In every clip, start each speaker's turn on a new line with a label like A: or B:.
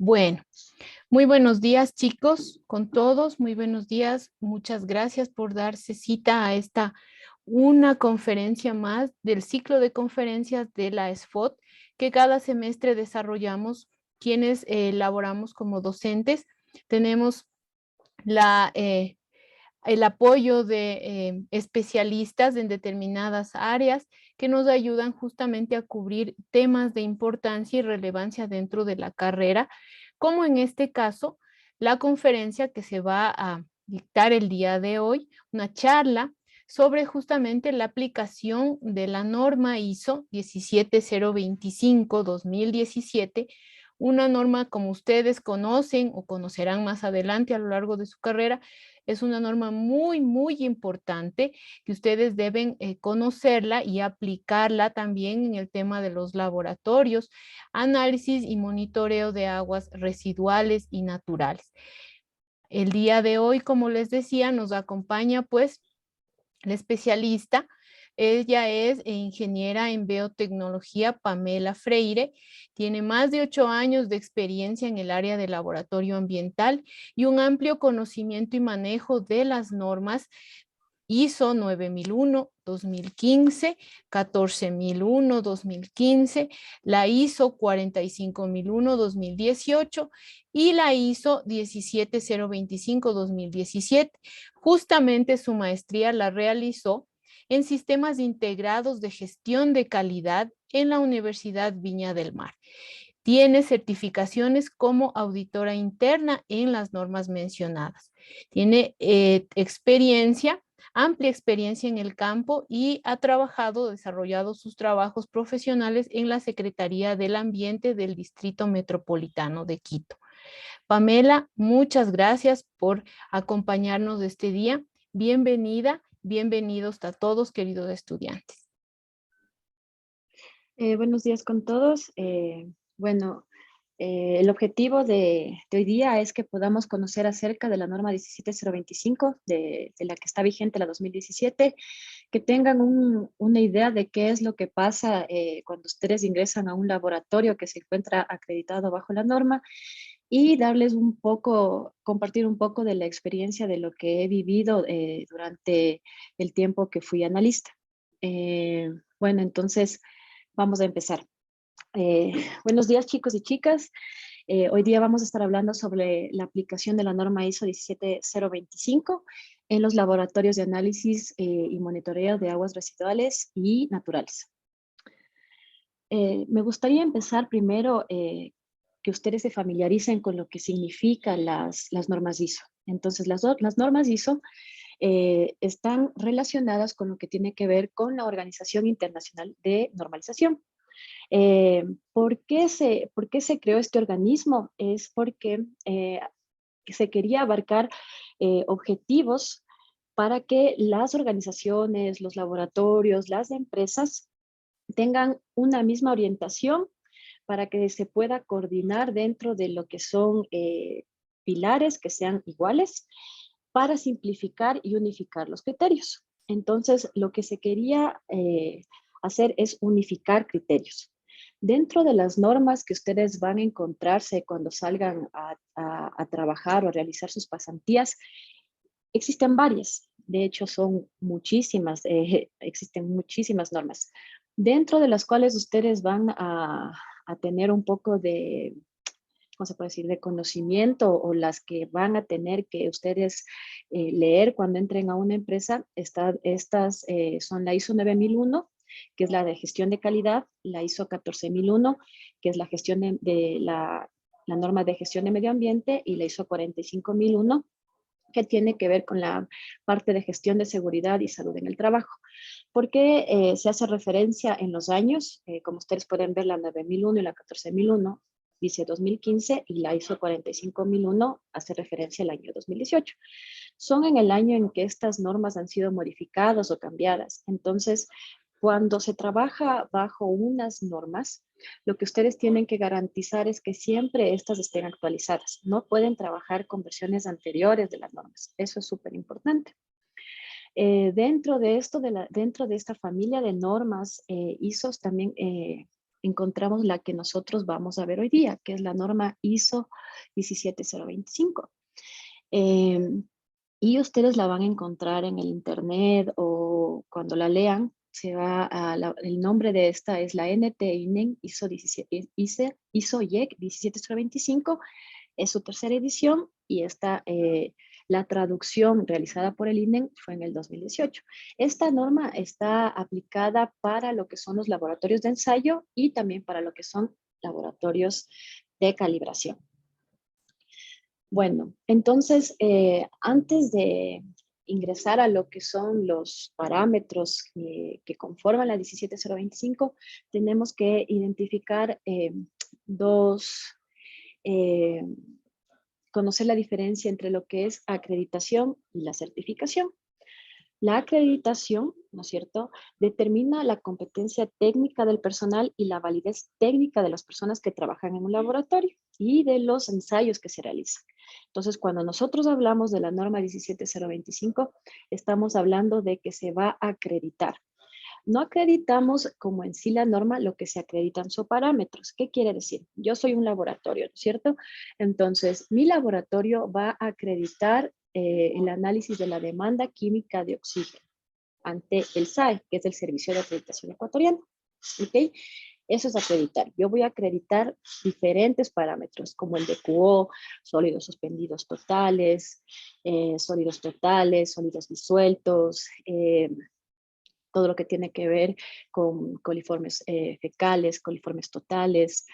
A: Bueno, muy buenos días chicos, con todos, muy buenos días. Muchas gracias por darse cita a una conferencia más del ciclo de conferencias de la SFOT que cada semestre desarrollamos quienes elaboramos como docentes. Tenemos la, el apoyo de especialistas en determinadas áreas que nos ayudan justamente a cubrir temas de importancia y relevancia dentro de la carrera, como en este caso la conferencia que se va a dictar el día de hoy, una charla sobre justamente la aplicación de la norma ISO 17025-2017, una norma como ustedes conocen o conocerán más adelante a lo largo de su carrera. Es una norma muy importante que ustedes deben conocerla y aplicarla también en el tema de los laboratorios, análisis y monitoreo de aguas residuales y naturales. El día de hoy, como les decía, nos acompaña pues la especialista. Ella es ingeniera en biotecnología, Pamela Freire. Tiene más de 8 años de experiencia en el área de laboratorio ambiental y un amplio conocimiento y manejo de las normas ISO 9001, 2015, 14001, 2015, la ISO 45001, 2018 y la ISO 17025, 2017. Justamente su maestría la realizó en sistemas integrados de gestión de calidad en la Universidad Viña del Mar. Tiene certificaciones como auditora interna en las normas mencionadas. Tiene amplia experiencia en el campo y ha desarrollado sus trabajos profesionales en la Secretaría del Ambiente del Distrito Metropolitano de Quito. Pamela, muchas gracias por acompañarnos este día. Bienvenida, bienvenidos a todos, queridos estudiantes.
B: Buenos días con todos. El objetivo de hoy día es que podamos conocer acerca de la norma 17025, de la que está vigente la 2017, que tengan una idea de qué es lo que pasa cuando ustedes ingresan a un laboratorio que se encuentra acreditado bajo la norma y darles compartir un poco de la experiencia de lo que he vivido durante el tiempo que fui analista. Entonces vamos a empezar. Buenos días chicos y chicas. Hoy día vamos a estar hablando sobre la aplicación de la norma ISO 17025 en los laboratorios de análisis y monitoreo de aguas residuales y naturales. Me gustaría empezar primero que ustedes se familiaricen con lo que significan las normas ISO. Entonces, las normas ISO están relacionadas con lo que tiene que ver con la Organización Internacional de Normalización. ¿Por qué se creó este organismo? Es porque se quería abarcar objetivos para que las organizaciones, los laboratorios, las empresas tengan una misma orientación para que se pueda coordinar dentro de lo que son pilares que sean iguales para simplificar y unificar los criterios. Entonces, lo que se quería hacer es unificar criterios. Dentro de las normas que ustedes van a encontrarse cuando salgan a trabajar o a realizar sus pasantías, existen varias. De hecho, son muchísimas, existen muchísimas normas, dentro de las cuales ustedes van a tener un poco de, ¿cómo se puede decir?, de conocimiento, o las que van a tener que ustedes leer cuando entren a una empresa. Estas son la ISO 9001, que es la de gestión de calidad, la ISO 14001, que es la gestión de la norma de gestión de medio ambiente, y la ISO 45001, que tiene que ver con la parte de gestión de seguridad y salud en el trabajo. ¿Por qué se hace referencia en los años? Como ustedes pueden ver, la 9001 y la 14001 dice 2015, y la ISO 45001 hace referencia al año 2018. Son en el año en que estas normas han sido modificadas o cambiadas. Entonces, cuando se trabaja bajo unas normas, lo que ustedes tienen que garantizar es que siempre estas estén actualizadas. No pueden trabajar con versiones anteriores de las normas. Eso es súper importante. Dentro de esta familia de normas ISOs también encontramos la que nosotros vamos a ver hoy día, que es la norma ISO 17025. Y ustedes la van a encontrar en el internet o cuando la lean, el nombre de esta es la NT-INEN ISO, 17, ISO IEC 17025, es su tercera edición y la traducción realizada por el INEN fue en el 2018. Esta norma está aplicada para lo que son los laboratorios de ensayo y también para lo que son laboratorios de calibración. Bueno, entonces, antes de ingresar a lo que son los parámetros que conforman la 17025, tenemos que identificar conocer la diferencia entre lo que es acreditación y la certificación. La acreditación, ¿no es cierto?, determina la competencia técnica del personal y la validez técnica de las personas que trabajan en un laboratorio y de los ensayos que se realizan. Entonces, cuando nosotros hablamos de la norma 17025, estamos hablando de que se va a acreditar. No acreditamos como en sí la norma, lo que se acreditan son parámetros. ¿Qué quiere decir? Yo soy un laboratorio, ¿no es cierto? Entonces, mi laboratorio va a acreditar el análisis de la demanda química de oxígeno ante el SAE, que es el Servicio de Acreditación Ecuatoriano. ¿Ok? Eso es acreditar. Yo voy a acreditar diferentes parámetros, como el DQO, sólidos suspendidos totales, sólidos disueltos, todo lo que tiene que ver con coliformes fecales, coliformes totales,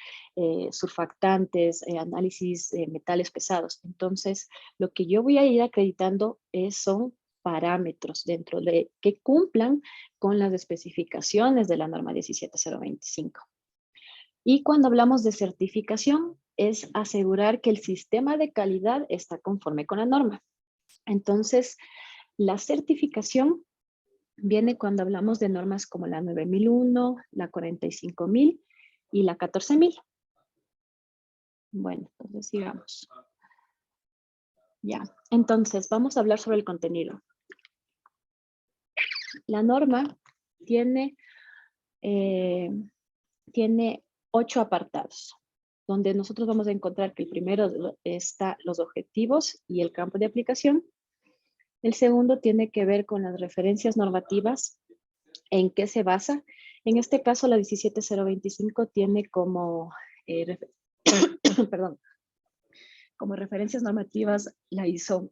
B: surfactantes, análisis de metales pesados. Entonces, lo que yo voy a ir acreditando son parámetros dentro de que cumplan con las especificaciones de la norma 17025. Y cuando hablamos de certificación, es asegurar que el sistema de calidad está conforme con la norma. Entonces, la certificación viene cuando hablamos de normas como la 9001, la 45000 y la 14000. Bueno, entonces sigamos. Ya, entonces vamos a hablar sobre el contenido. La norma tiene 8 apartados, donde nosotros vamos a encontrar que el primero está los objetivos y el campo de aplicación. El segundo tiene que ver con las referencias normativas, en qué se basa. En este caso, la 17025 tiene como, perdón, como referencias normativas la ISO.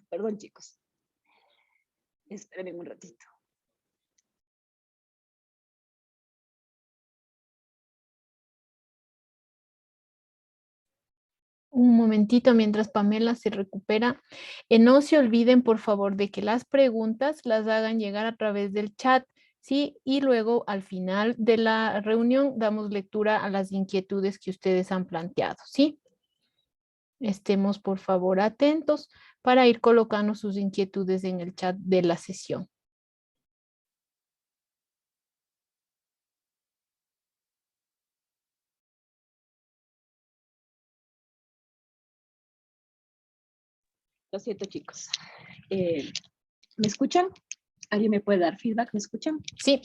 B: Perdón, chicos. Esperen un ratito.
A: Un momentito mientras Pamela se recupera. No se olviden, por favor, de que las preguntas las hagan llegar a través del chat, ¿sí? Y luego, al final de la reunión, damos lectura a las inquietudes que ustedes han planteado, ¿sí? Estemos, por favor, atentos para ir colocando sus inquietudes en el chat de la sesión.
B: Lo siento, chicos. ¿Me escuchan? ¿Alguien me puede dar feedback? ¿Me escuchan?
A: Sí.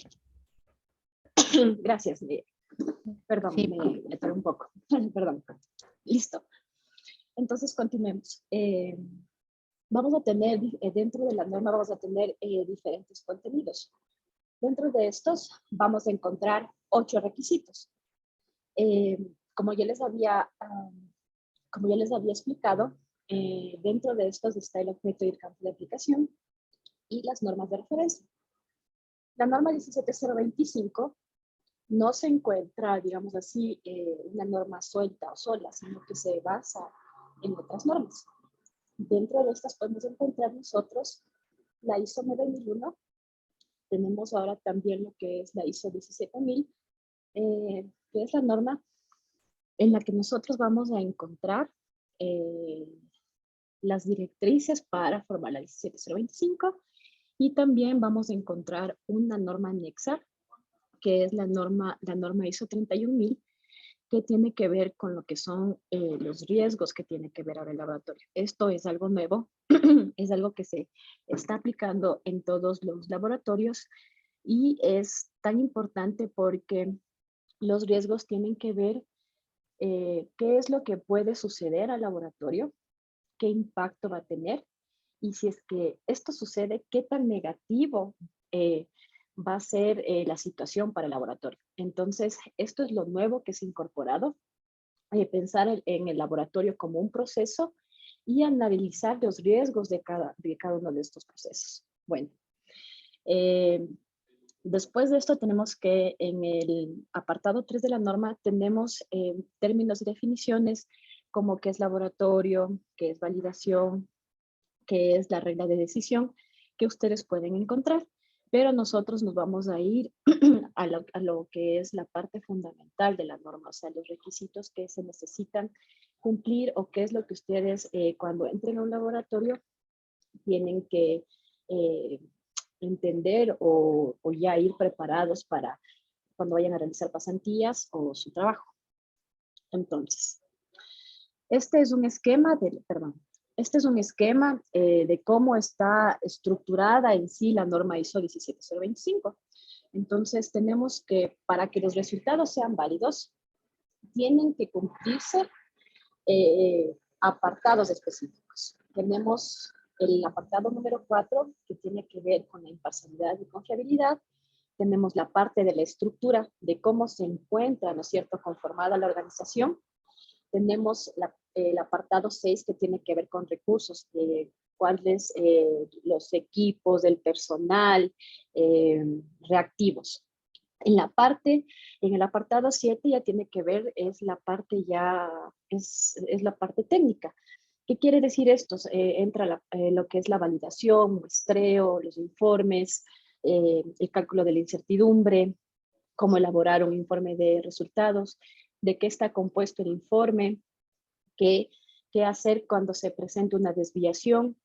B: Gracias. Perdón,
A: Sí.
B: me tardé un poco. Perdón. Listo. Entonces, continuemos. Vamos a tener, dentro de la norma, vamos a tener diferentes contenidos. Dentro de estos, vamos a encontrar 8 requisitos. Como ya les había explicado, dentro de estos está el objeto y el campo de aplicación y las normas de referencia. La norma 17025 no se encuentra, digamos así, una norma suelta o sola, sino que se basa en otras normas. Dentro de estas podemos encontrar nosotros la ISO 9001, tenemos ahora también lo que es la ISO 17000, que es la norma en la que nosotros vamos a encontrar las directrices para formar la 17025 y también vamos a encontrar una norma anexa, que es la norma ISO 31000, que tiene que ver con lo que son los riesgos que tiene que ver ahora el laboratorio. Esto es algo nuevo, es algo que se está aplicando en todos los laboratorios Y es tan importante porque los riesgos tienen que ver qué es lo que puede suceder al laboratorio, qué impacto va a tener y si es que esto sucede, qué tan negativo eh, va a ser la situación para el laboratorio. Entonces, esto es lo nuevo que se ha incorporado, pensar en el laboratorio como un proceso y analizar los riesgos de cada uno de estos procesos. Bueno, eh, después de esto tenemos que en el apartado 3 de la norma tenemos términos y definiciones como qué es laboratorio, qué es validación, qué es la regla de decisión que ustedes pueden encontrar. Pero nosotros nos vamos a ir a lo que es la parte fundamental de la norma, o sea, los requisitos que se necesitan cumplir o qué es lo que ustedes cuando entren a un laboratorio tienen que eh, entender o ya ir preparados para cuando vayan a realizar pasantías o su trabajo. Entonces, este es un esquema de cómo está estructurada en sí la norma ISO 17025. Entonces, tenemos que, para que los resultados sean válidos, tienen que cumplirse apartados específicos. Tenemos el apartado número 4, que tiene que ver con la imparcialidad y confiabilidad. Tenemos la parte de la estructura, de cómo se encuentra, ¿no es cierto?, conformada la organización. Tenemos el apartado 6, que tiene que ver con recursos, cuáles los equipos, el personal, reactivos. En el apartado 7 ya tiene que ver, es la parte es la parte técnica. ¿Qué quiere decir esto? Entra lo que es la validación, muestreo, los informes, el cálculo de la incertidumbre, cómo elaborar un informe de resultados, de qué está compuesto el informe, qué hacer cuando se presente una desviación.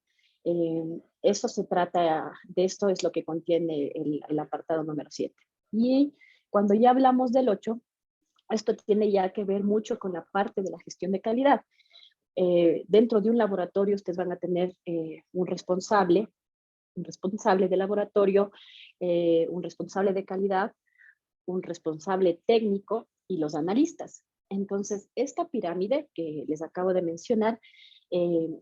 B: Eso se trata, de esto es lo que contiene el apartado número 7. Y cuando ya hablamos del 8, esto tiene ya que ver mucho con la parte de la gestión de calidad. Dentro de un laboratorio ustedes van a tener un responsable de laboratorio, un responsable de calidad, un responsable técnico y los analistas. Entonces, esta pirámide que les acabo de mencionar,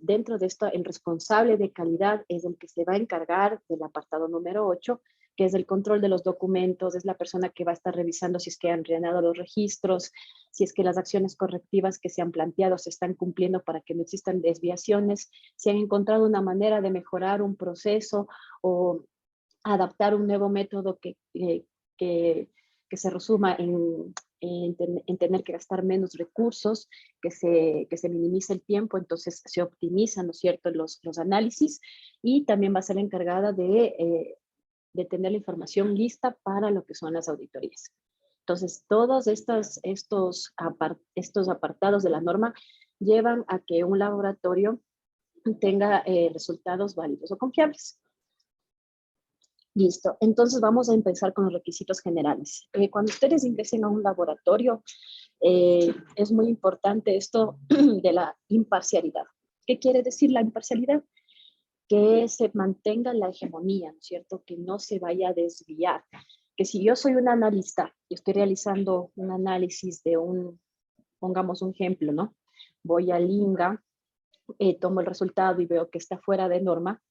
B: dentro de esto, el responsable de calidad es el que se va a encargar del apartado número 8, que es el control de los documentos, es la persona que va a estar revisando si es que han rellenado los registros, si es que las acciones correctivas que se han planteado se están cumpliendo para que no existan desviaciones, si han encontrado una manera de mejorar un proceso o adaptar un nuevo método que se resuma en tener que gastar menos recursos, que se minimice el tiempo, entonces se optimizan, ¿no es cierto?, los análisis, y también va a ser encargada de tener la información lista para lo que son las auditorías. Entonces, todos estos apartados de la norma llevan a que un laboratorio tenga resultados válidos o confiables. Listo, entonces vamos a empezar con los requisitos generales. Cuando ustedes ingresen a un laboratorio, es muy importante esto de la imparcialidad. ¿Qué quiere decir la imparcialidad? Que se mantenga la hegemonía, ¿no es cierto? Que no se vaya a desviar. Que si yo soy un analista y estoy realizando un análisis pongamos un ejemplo, ¿no? Voy al INGA, tomo el resultado y veo que está fuera de norma,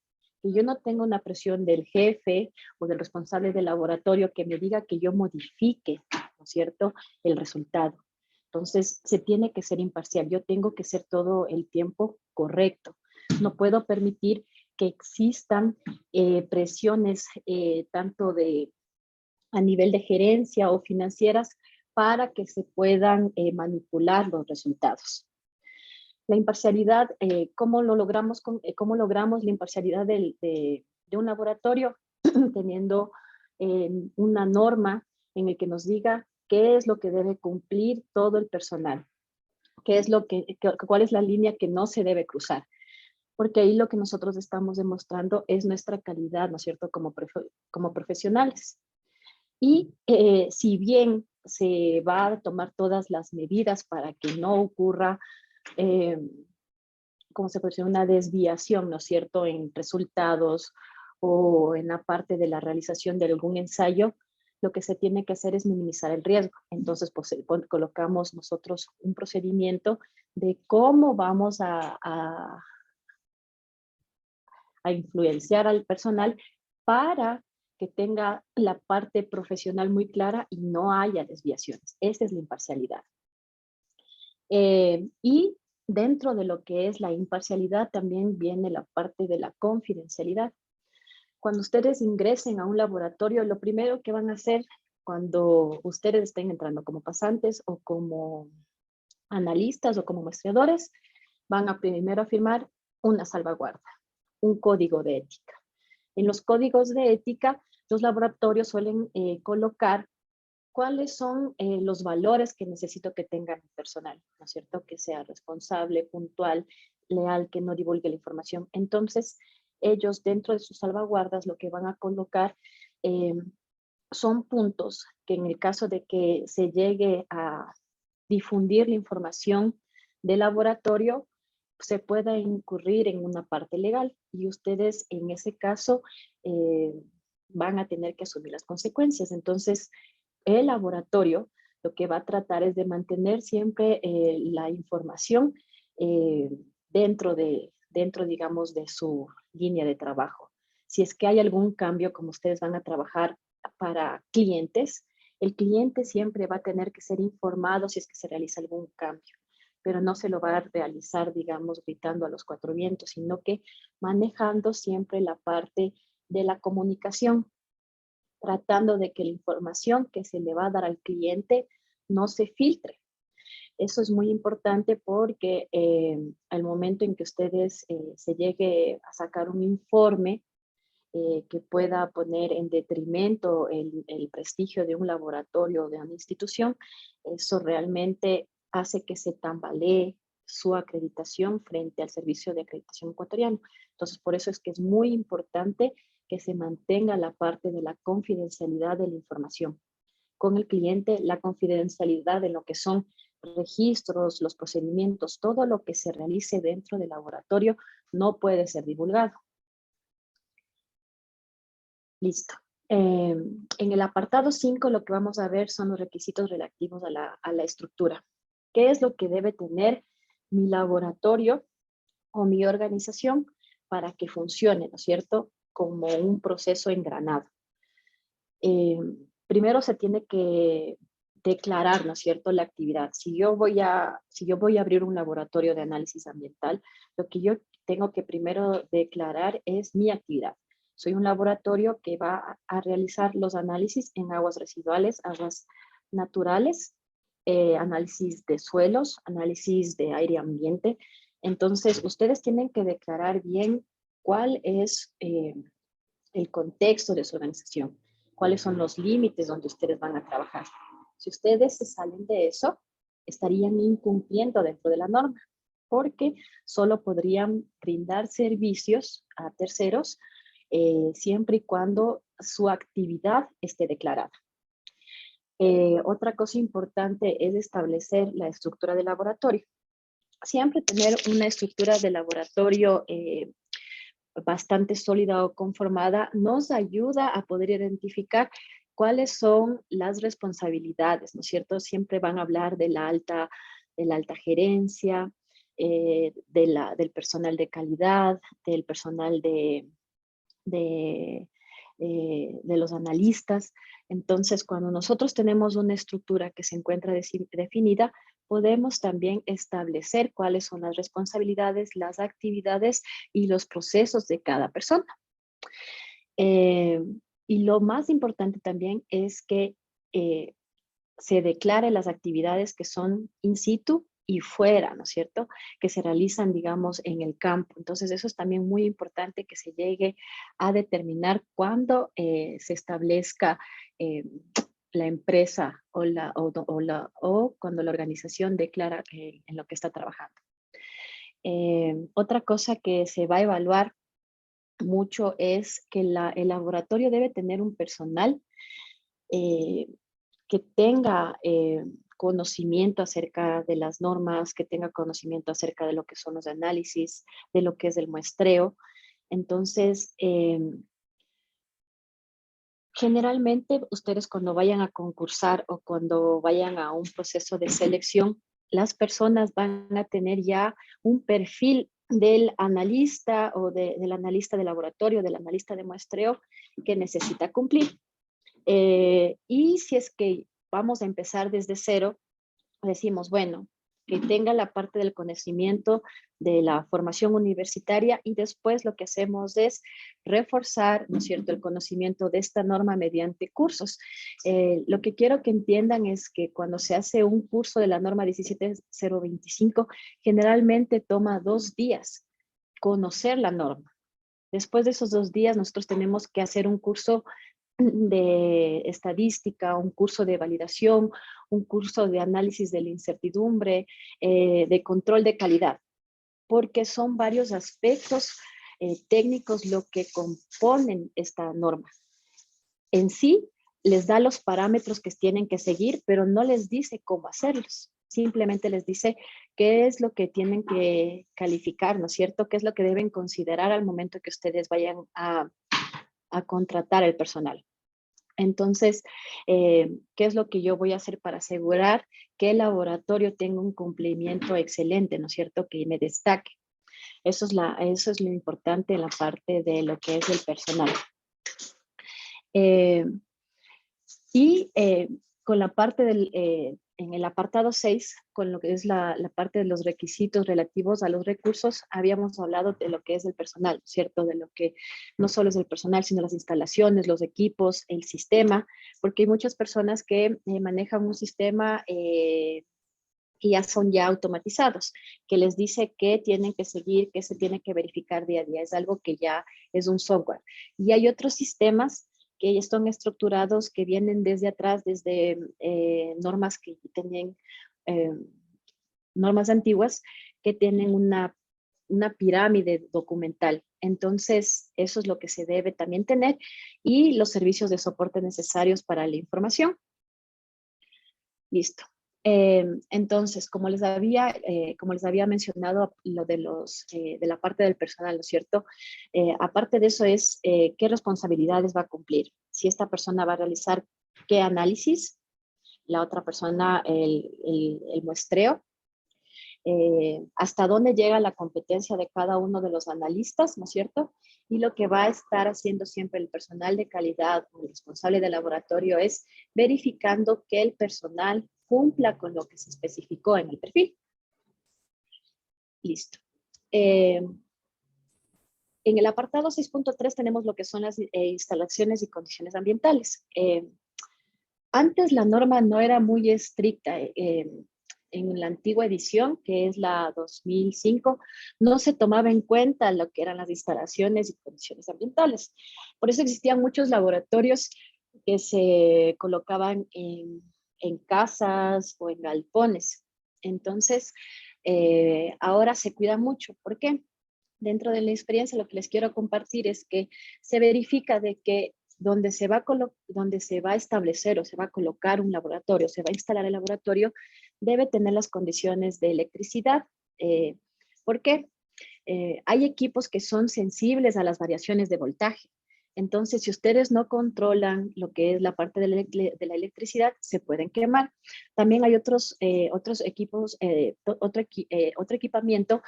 B: que yo no tenga una presión del jefe o del responsable del laboratorio que me diga que yo modifique, ¿no es cierto?, el resultado. Entonces, se tiene que ser imparcial. Yo tengo que ser todo el tiempo correcto. No puedo permitir que existan presiones tanto a nivel de gerencia o financieras para que se puedan manipular los resultados. La imparcialidad, ¿cómo logramos la imparcialidad de un laboratorio? Teniendo una norma en la que nos diga qué es lo que debe cumplir todo el personal, cuál es la línea que no se debe cruzar. Porque ahí lo que nosotros estamos demostrando es nuestra calidad, ¿no es cierto?, como profesionales. Y si bien se va a tomar todas las medidas para que no ocurra como se puede decir, una desviación, ¿no es cierto?, en resultados o en la parte de la realización de algún ensayo, lo que se tiene que hacer es minimizar el riesgo. Entonces, pues, colocamos nosotros un procedimiento de cómo vamos a influenciar al personal para que tenga la parte profesional muy clara y no haya desviaciones. Esa es la imparcialidad. Y dentro de lo que es la imparcialidad también viene la parte de la confidencialidad. Cuando ustedes ingresen a un laboratorio, lo primero que van a hacer cuando ustedes estén entrando como pasantes o como analistas o como muestreadores, van a primero firmar una salvaguarda, un código de ética. En los códigos de ética, los laboratorios suelen colocar cuáles son los valores que necesito que tenga mi personal, ¿no es cierto? Que sea responsable, puntual, leal, que no divulgue la información. Entonces, ellos dentro de sus salvaguardas lo que van a colocar eh, son puntos que en el caso de que se llegue a difundir la información del laboratorio, se pueda incurrir en una parte legal y ustedes en ese caso eh, van a tener que asumir las consecuencias. Entonces, el laboratorio lo que va a tratar es de mantener siempre la información eh, dentro, digamos, de su línea de trabajo. Si es que hay algún cambio, como ustedes van a trabajar para clientes, el cliente siempre va a tener que ser informado si es que se realiza algún cambio, pero no se lo va a realizar, digamos, gritando a los cuatro vientos, sino que manejando siempre la parte de la comunicación, tratando de que la información que se le va a dar al cliente no se filtre. Eso es muy importante porque al momento en que ustedes se llegue a sacar un informe que pueda poner en detrimento el prestigio de un laboratorio o de una institución, eso realmente hace que se tambalee su acreditación frente al servicio de acreditación ecuatoriano. Entonces, por eso es que es muy importante que se mantenga la parte de la confidencialidad de la información con el cliente, la confidencialidad de lo que son registros, los procedimientos, todo lo que se realice dentro del laboratorio no puede ser divulgado. Listo. En el apartado 5 lo que vamos a ver son los requisitos relativos a la estructura. ¿Qué es lo que debe tener mi laboratorio o mi organización para que funcione, ¿no es cierto?, como un proceso engranado? Primero se tiene que declarar, ¿no es cierto?, la actividad. Si yo voy a abrir un laboratorio de análisis ambiental, lo que yo tengo que primero declarar es mi actividad. Soy un laboratorio que va a realizar los análisis en aguas residuales, aguas naturales, análisis de suelos, análisis de aire y ambiente. Entonces, ustedes tienen que declarar bien cuál es el contexto de su organización, cuáles son los límites donde ustedes van a trabajar. Si ustedes se salen de eso, estarían incumpliendo dentro de la norma, porque solo podrían brindar servicios a terceros siempre y cuando su actividad esté declarada. Otra cosa importante es establecer la estructura del laboratorio. Siempre tener una estructura de laboratorio bastante sólida o conformada nos ayuda a poder identificar cuáles son las responsabilidades, ¿no es cierto? Siempre van a hablar de la alta gerencia, del personal de calidad, del personal de los analistas. Entonces, cuando nosotros tenemos una estructura que se encuentra definida, podemos también establecer cuáles son las responsabilidades, las actividades y los procesos de cada persona. Y lo más importante también es que se declare las actividades que son in situ y fuera, ¿no es cierto?, que se realizan, digamos, en el campo. Entonces, eso es también muy importante que se llegue a determinar cuándo se establezca la empresa o cuando la organización declara en lo que está trabajando. Otra cosa que se va a evaluar mucho es que el laboratorio debe tener un personal que tenga conocimiento acerca de las normas, que tenga conocimiento acerca de lo que son los análisis, de lo que es el muestreo. Entonces, Generalmente, ustedes cuando vayan a concursar o cuando vayan a un proceso de selección, las personas van a tener ya un perfil del analista o del analista de laboratorio, del analista de muestreo que necesita cumplir. Y si es que vamos a empezar desde cero, decimos, bueno, que tenga la parte del conocimiento de la formación universitaria y después lo que hacemos es reforzar, ¿no es cierto?, el conocimiento de esta norma mediante cursos. Lo que quiero que entiendan es que cuando se hace un curso de la norma 17025, generalmente toma 2 días conocer la norma. Después de esos 2 días, nosotros tenemos que hacer un curso de estadística, un curso de validación, un curso de análisis de la incertidumbre, de control de calidad, porque son varios aspectos técnicos lo que componen esta norma. En sí, les da los parámetros que tienen que seguir, pero no les dice cómo hacerlos. Simplemente les dice qué es lo que tienen que calificar, ¿no es cierto? ¿Qué es lo que deben considerar al momento que ustedes vayan a contratar el personal? Entonces, ¿qué es lo que yo voy a hacer para asegurar que el laboratorio tenga un cumplimiento excelente, ¿no es cierto? Que me destaque. Eso es lo importante en la parte de lo que es el personal. Eh, con la parte en el apartado 6, con lo que es la parte de los requisitos relativos a los recursos, habíamos hablado de lo que es el personal, ¿cierto? De lo que no solo es el personal, sino las instalaciones, los equipos, el sistema, porque hay muchas personas que manejan un sistema que ya son ya automatizados, que les dice qué tienen que seguir, qué se tiene que verificar día a día. Es algo que ya es un software. Y hay otros sistemas que ya están estructurados, que vienen desde atrás, desde normas que tienen, eh, normas antiguas, que tienen una pirámide documental. Entonces, eso es lo que se debe también tener y los servicios de soporte necesarios para la información. Listo. Entonces, como les había mencionado, lo de la parte del personal, ¿no es cierto? Aparte de eso es qué responsabilidades va a cumplir. Si esta persona va a realizar qué análisis, la otra persona el muestreo, hasta dónde llega la competencia de cada uno de los analistas, ¿no es cierto? Y lo que va a estar haciendo siempre el personal de calidad o el responsable del laboratorio es verificando que el personal cumpla con lo que se especificó en el perfil. Listo. En el apartado 6.3 tenemos lo que son las instalaciones y condiciones ambientales. Antes la norma no era muy estricta. En la antigua edición, que es la 2005, no se tomaba en cuenta lo que eran las instalaciones y condiciones ambientales. Por eso existían muchos laboratorios que se colocaban en casas o en galpones. Entonces, ahora se cuida mucho. ¿Por qué? Dentro de la experiencia, lo que les quiero compartir es que se verifica de que donde se va a establecer o se va a colocar un laboratorio, se va a instalar el laboratorio, debe tener las condiciones de electricidad. ¿Por qué? Hay equipos que son sensibles a las variaciones de voltaje. Entonces, si ustedes no controlan lo que es la parte de la electricidad, se pueden quemar. También hay otros equipos, otro equipamiento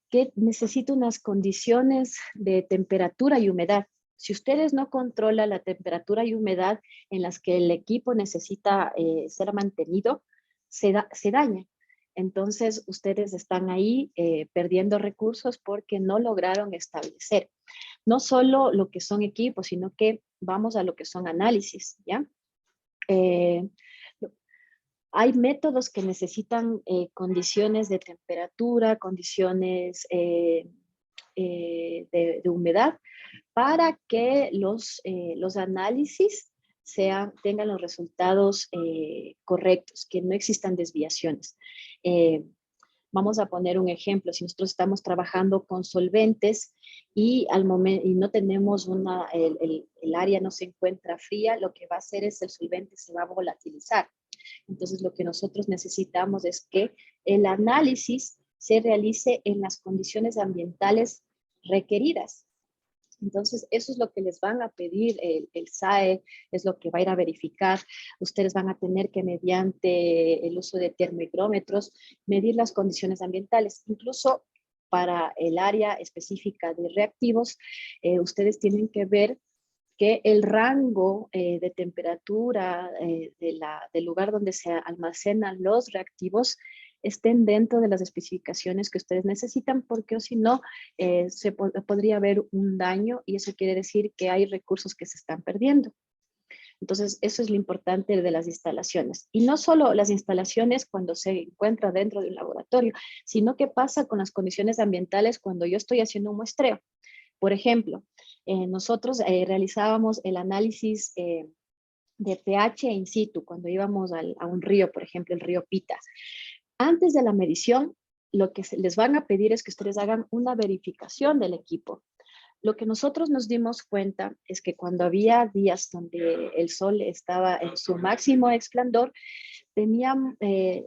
B: que necesita unas condiciones de temperatura y humedad. Si ustedes no controlan la temperatura y humedad en las que el equipo necesita ser mantenido, se daña. Entonces, ustedes están ahí perdiendo recursos porque no lograron establecer no solo lo que son equipos, sino que vamos a lo que son análisis, ¿ya? Hay métodos que necesitan condiciones de temperatura, condiciones de humedad, para que los análisis tengan los resultados correctos, que no existan desviaciones. Vamos a poner un ejemplo, si nosotros estamos trabajando con solventes y no tenemos el área no se encuentra fría, lo que va a hacer es el solvente se va a volatilizar. Entonces, lo que nosotros necesitamos es que el análisis se realice en las condiciones ambientales requeridas. Entonces, eso es lo que les van a pedir el SAE, es lo que va a ir a verificar. Ustedes van a tener que, mediante el uso de termómetros, medir las condiciones ambientales. Incluso para el área específica de reactivos, ustedes tienen que ver que el rango de temperatura del lugar donde se almacenan los reactivos estén dentro de las especificaciones que ustedes necesitan, porque o si no, podría haber un daño y eso quiere decir que hay recursos que se están perdiendo. Entonces, eso es lo importante de las instalaciones. Y no solo las instalaciones cuando se encuentra dentro de un laboratorio, sino qué pasa con las condiciones ambientales cuando yo estoy haciendo un muestreo. Por ejemplo, nosotros realizábamos el análisis de pH in situ cuando íbamos a un río, por ejemplo, el río Pita. Antes de la medición, lo que les van a pedir es que ustedes hagan una verificación del equipo. Lo que nosotros nos dimos cuenta es que cuando había días donde el sol estaba en su máximo esplendor, tenían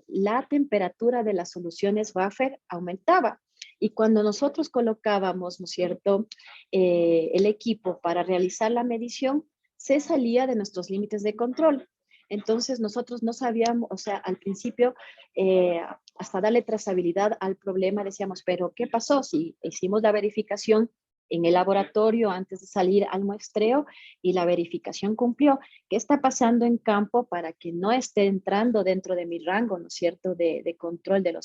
B: la temperatura de las soluciones buffer aumentaba. Y cuando nosotros colocábamos, ¿no es cierto?, el equipo para realizar la medición, se salía de nuestros límites de control. Entonces nosotros no sabíamos, o sea, al principio, hasta darle trazabilidad al problema, decíamos, pero ¿qué pasó? Si hicimos la verificación en el laboratorio antes de salir al muestreo y la verificación cumplió. ¿Qué está pasando en campo para que no esté entrando dentro de mi rango, ¿no es cierto?, de control de,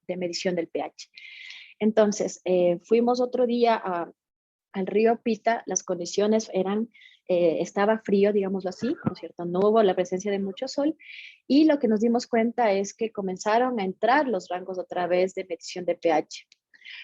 B: de medición del pH. Entonces, fuimos otro día al río Pita, las condiciones eran, estaba frío, digámoslo así, ¿no es cierto? No hubo la presencia de mucho sol y lo que nos dimos cuenta es que comenzaron a entrar los rangos otra vez de medición de pH.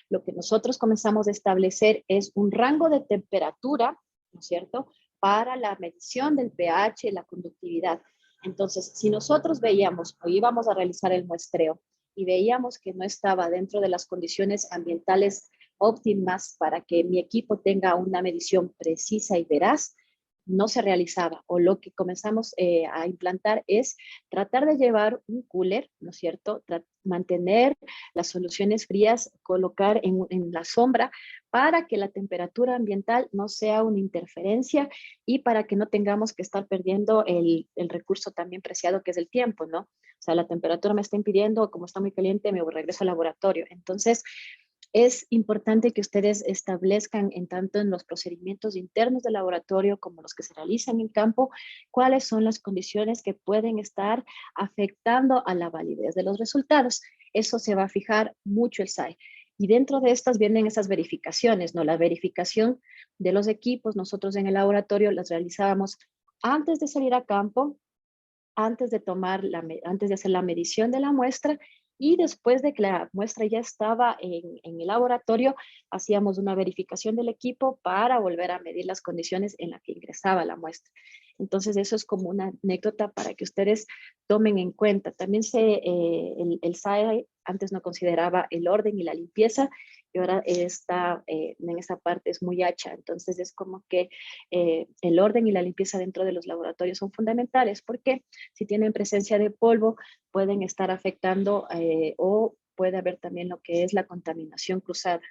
B: Lo que nosotros comenzamos a establecer es un rango de temperatura, ¿no es cierto?, para la medición del pH y la conductividad. Entonces, si nosotros veíamos o íbamos a realizar el muestreo y veíamos que no estaba dentro de las condiciones ambientales óptimas para que mi equipo tenga una medición precisa y veraz, no se realizaba. O lo que comenzamos a implantar es tratar de llevar un cooler, ¿no es cierto?, mantener las soluciones frías, colocar en la sombra para que la temperatura ambiental no sea una interferencia y para que no tengamos que estar perdiendo el recurso también preciado que es el tiempo, ¿no? O sea, la temperatura me está impidiendo, como está muy caliente, me regreso al laboratorio. Entonces, es importante que ustedes establezcan tanto en los procedimientos internos del laboratorio como los que se realizan en campo, cuáles son las condiciones que pueden estar afectando a la validez de los resultados. Eso se va a fijar mucho el SAE. Y dentro de estas vienen esas verificaciones, ¿no? La verificación de los equipos, nosotros en el laboratorio las realizábamos antes de salir a campo, antes de hacer la medición de la muestra y después de que la muestra ya estaba en el laboratorio, hacíamos una verificación del equipo para volver a medir las condiciones en las que ingresaba la muestra. Entonces, eso es como una anécdota para que ustedes tomen en cuenta. También el SAE antes no consideraba el orden y la limpieza y ahora está en esa parte es muy hacha. Entonces, es como que el orden y la limpieza dentro de los laboratorios son fundamentales porque si tienen presencia de polvo, pueden estar afectando o puede haber también lo que es la contaminación cruzada.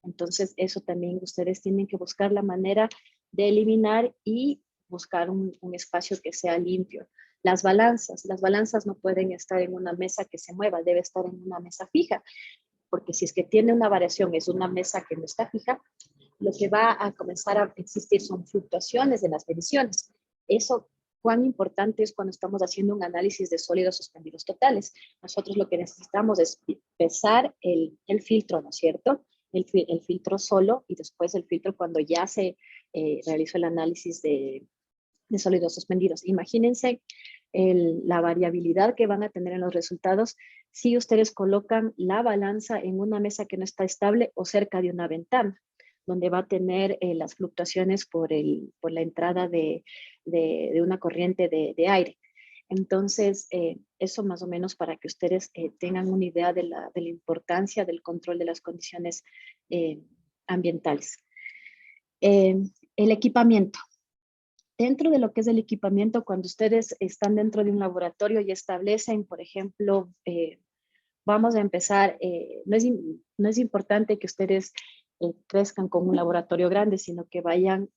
B: Entonces, eso también ustedes tienen que buscar la manera de eliminar y buscar un espacio que sea limpio. Las balanzas no pueden estar en una mesa que se mueva, debe estar en una mesa fija, porque si es que tiene una variación, es una mesa que no está fija, lo que va a comenzar a existir son fluctuaciones de las mediciones. Eso, cuán importante es cuando estamos haciendo un análisis de sólidos suspendidos totales. Nosotros lo que necesitamos es pesar el filtro, ¿no es cierto? El filtro solo y después el filtro cuando ya se realizó el análisis de sólidos suspendidos. Imagínense la variabilidad que van a tener en los resultados si ustedes colocan la balanza en una mesa que no está estable o cerca de una ventana, donde va a tener las fluctuaciones por la entrada de una corriente de aire. Entonces, eso más o menos para que ustedes tengan una idea de la importancia del control de las condiciones ambientales. El equipamiento. Dentro de lo que es el equipamiento, cuando ustedes están dentro de un laboratorio y establecen, por ejemplo, vamos a empezar, no es importante que ustedes crezcan con un laboratorio grande, sino que vayan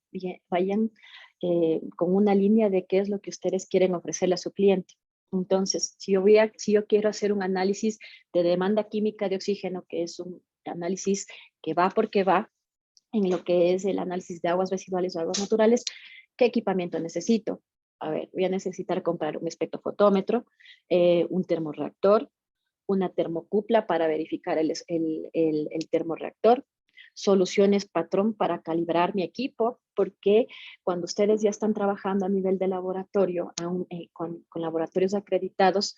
B: con una línea de qué es lo que ustedes quieren ofrecerle a su cliente. Entonces, si yo quiero hacer un análisis de demanda química de oxígeno, que es un análisis que va porque va en lo que es el análisis de aguas residuales o aguas naturales, ¿qué equipamiento necesito? A ver, voy a necesitar comprar un espectrofotómetro, un termorreactor, una termocupla para verificar el termorreactor, soluciones patrón para calibrar mi equipo, porque cuando ustedes ya están trabajando a nivel de laboratorio, con laboratorios acreditados,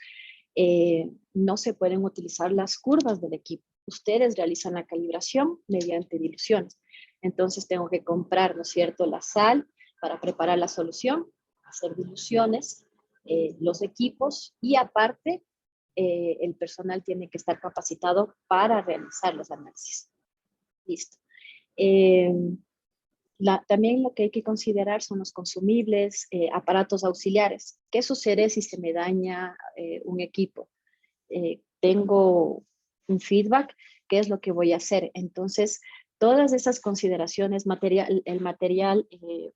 B: no se pueden utilizar las curvas del equipo. Ustedes realizan la calibración mediante diluciones. Entonces tengo que comprar, ¿no es cierto?, la sal para preparar la solución, hacer diluciones, los equipos y aparte el personal tiene que estar capacitado para realizar los análisis. Listo. También lo que hay que considerar son los consumibles, aparatos auxiliares. ¿Qué sucede si se me daña un equipo? Tengo un feedback, ¿qué es lo que voy a hacer? Entonces, todas esas consideraciones, el material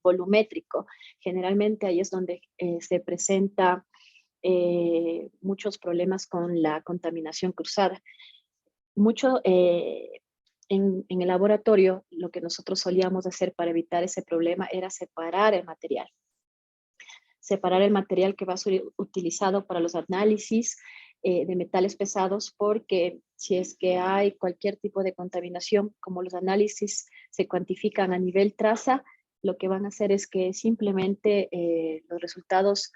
B: volumétrico, generalmente ahí es donde se presenta muchos problemas con la contaminación cruzada. En el laboratorio, lo que nosotros solíamos hacer para evitar ese problema era separar el material. Separar el material que va a ser utilizado para los análisis de metales pesados, porque si es que hay cualquier tipo de contaminación, como los análisis se cuantifican a nivel traza, lo que van a hacer es que simplemente los resultados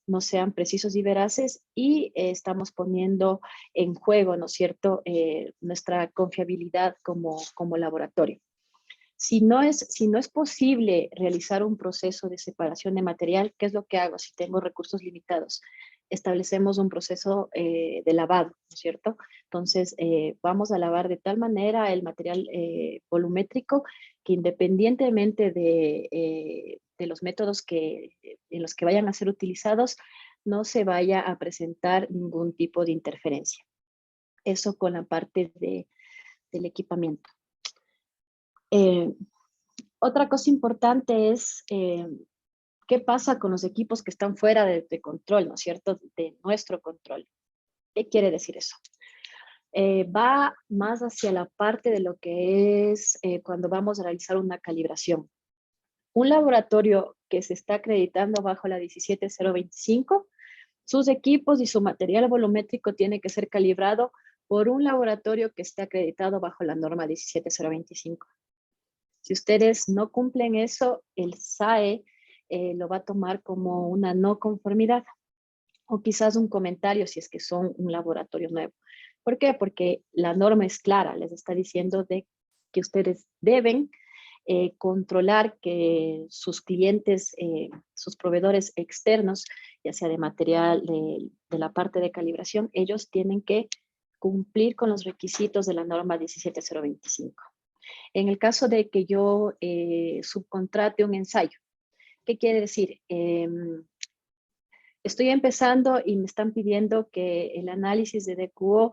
B: no sean precisos y veraces y estamos poniendo en juego, ¿no es cierto?, nuestra confiabilidad como laboratorio. Si no es posible realizar un proceso de separación de material, ¿qué es lo que hago si tengo recursos limitados? Establecemos un proceso de lavado, ¿no es cierto? Entonces, vamos a lavar de tal manera el material volumétrico que independientemente de los métodos en los que vayan a ser utilizados, no se vaya a presentar ningún tipo de interferencia. Eso con la parte del equipamiento. Otra cosa importante es qué pasa con los equipos que están fuera de control, ¿no es cierto?, de nuestro control. ¿Qué quiere decir eso? Va más hacia la parte de lo que es cuando vamos a realizar una calibración. Un laboratorio que se está acreditando bajo la 17025, sus equipos y su material volumétrico tiene que ser calibrado por un laboratorio que esté acreditado bajo la norma 17025. Si ustedes no cumplen eso, el SAE lo va a tomar como una no conformidad o quizás un comentario si es que son un laboratorio nuevo. ¿Por qué? Porque la norma es clara, les está diciendo que ustedes deben controlar que sus clientes, sus proveedores externos, ya sea de material, de la parte de calibración, ellos tienen que cumplir con los requisitos de la norma 17025. En el caso de que yo subcontrate un ensayo, ¿qué quiere decir? Estoy empezando y me están pidiendo que el análisis de DQO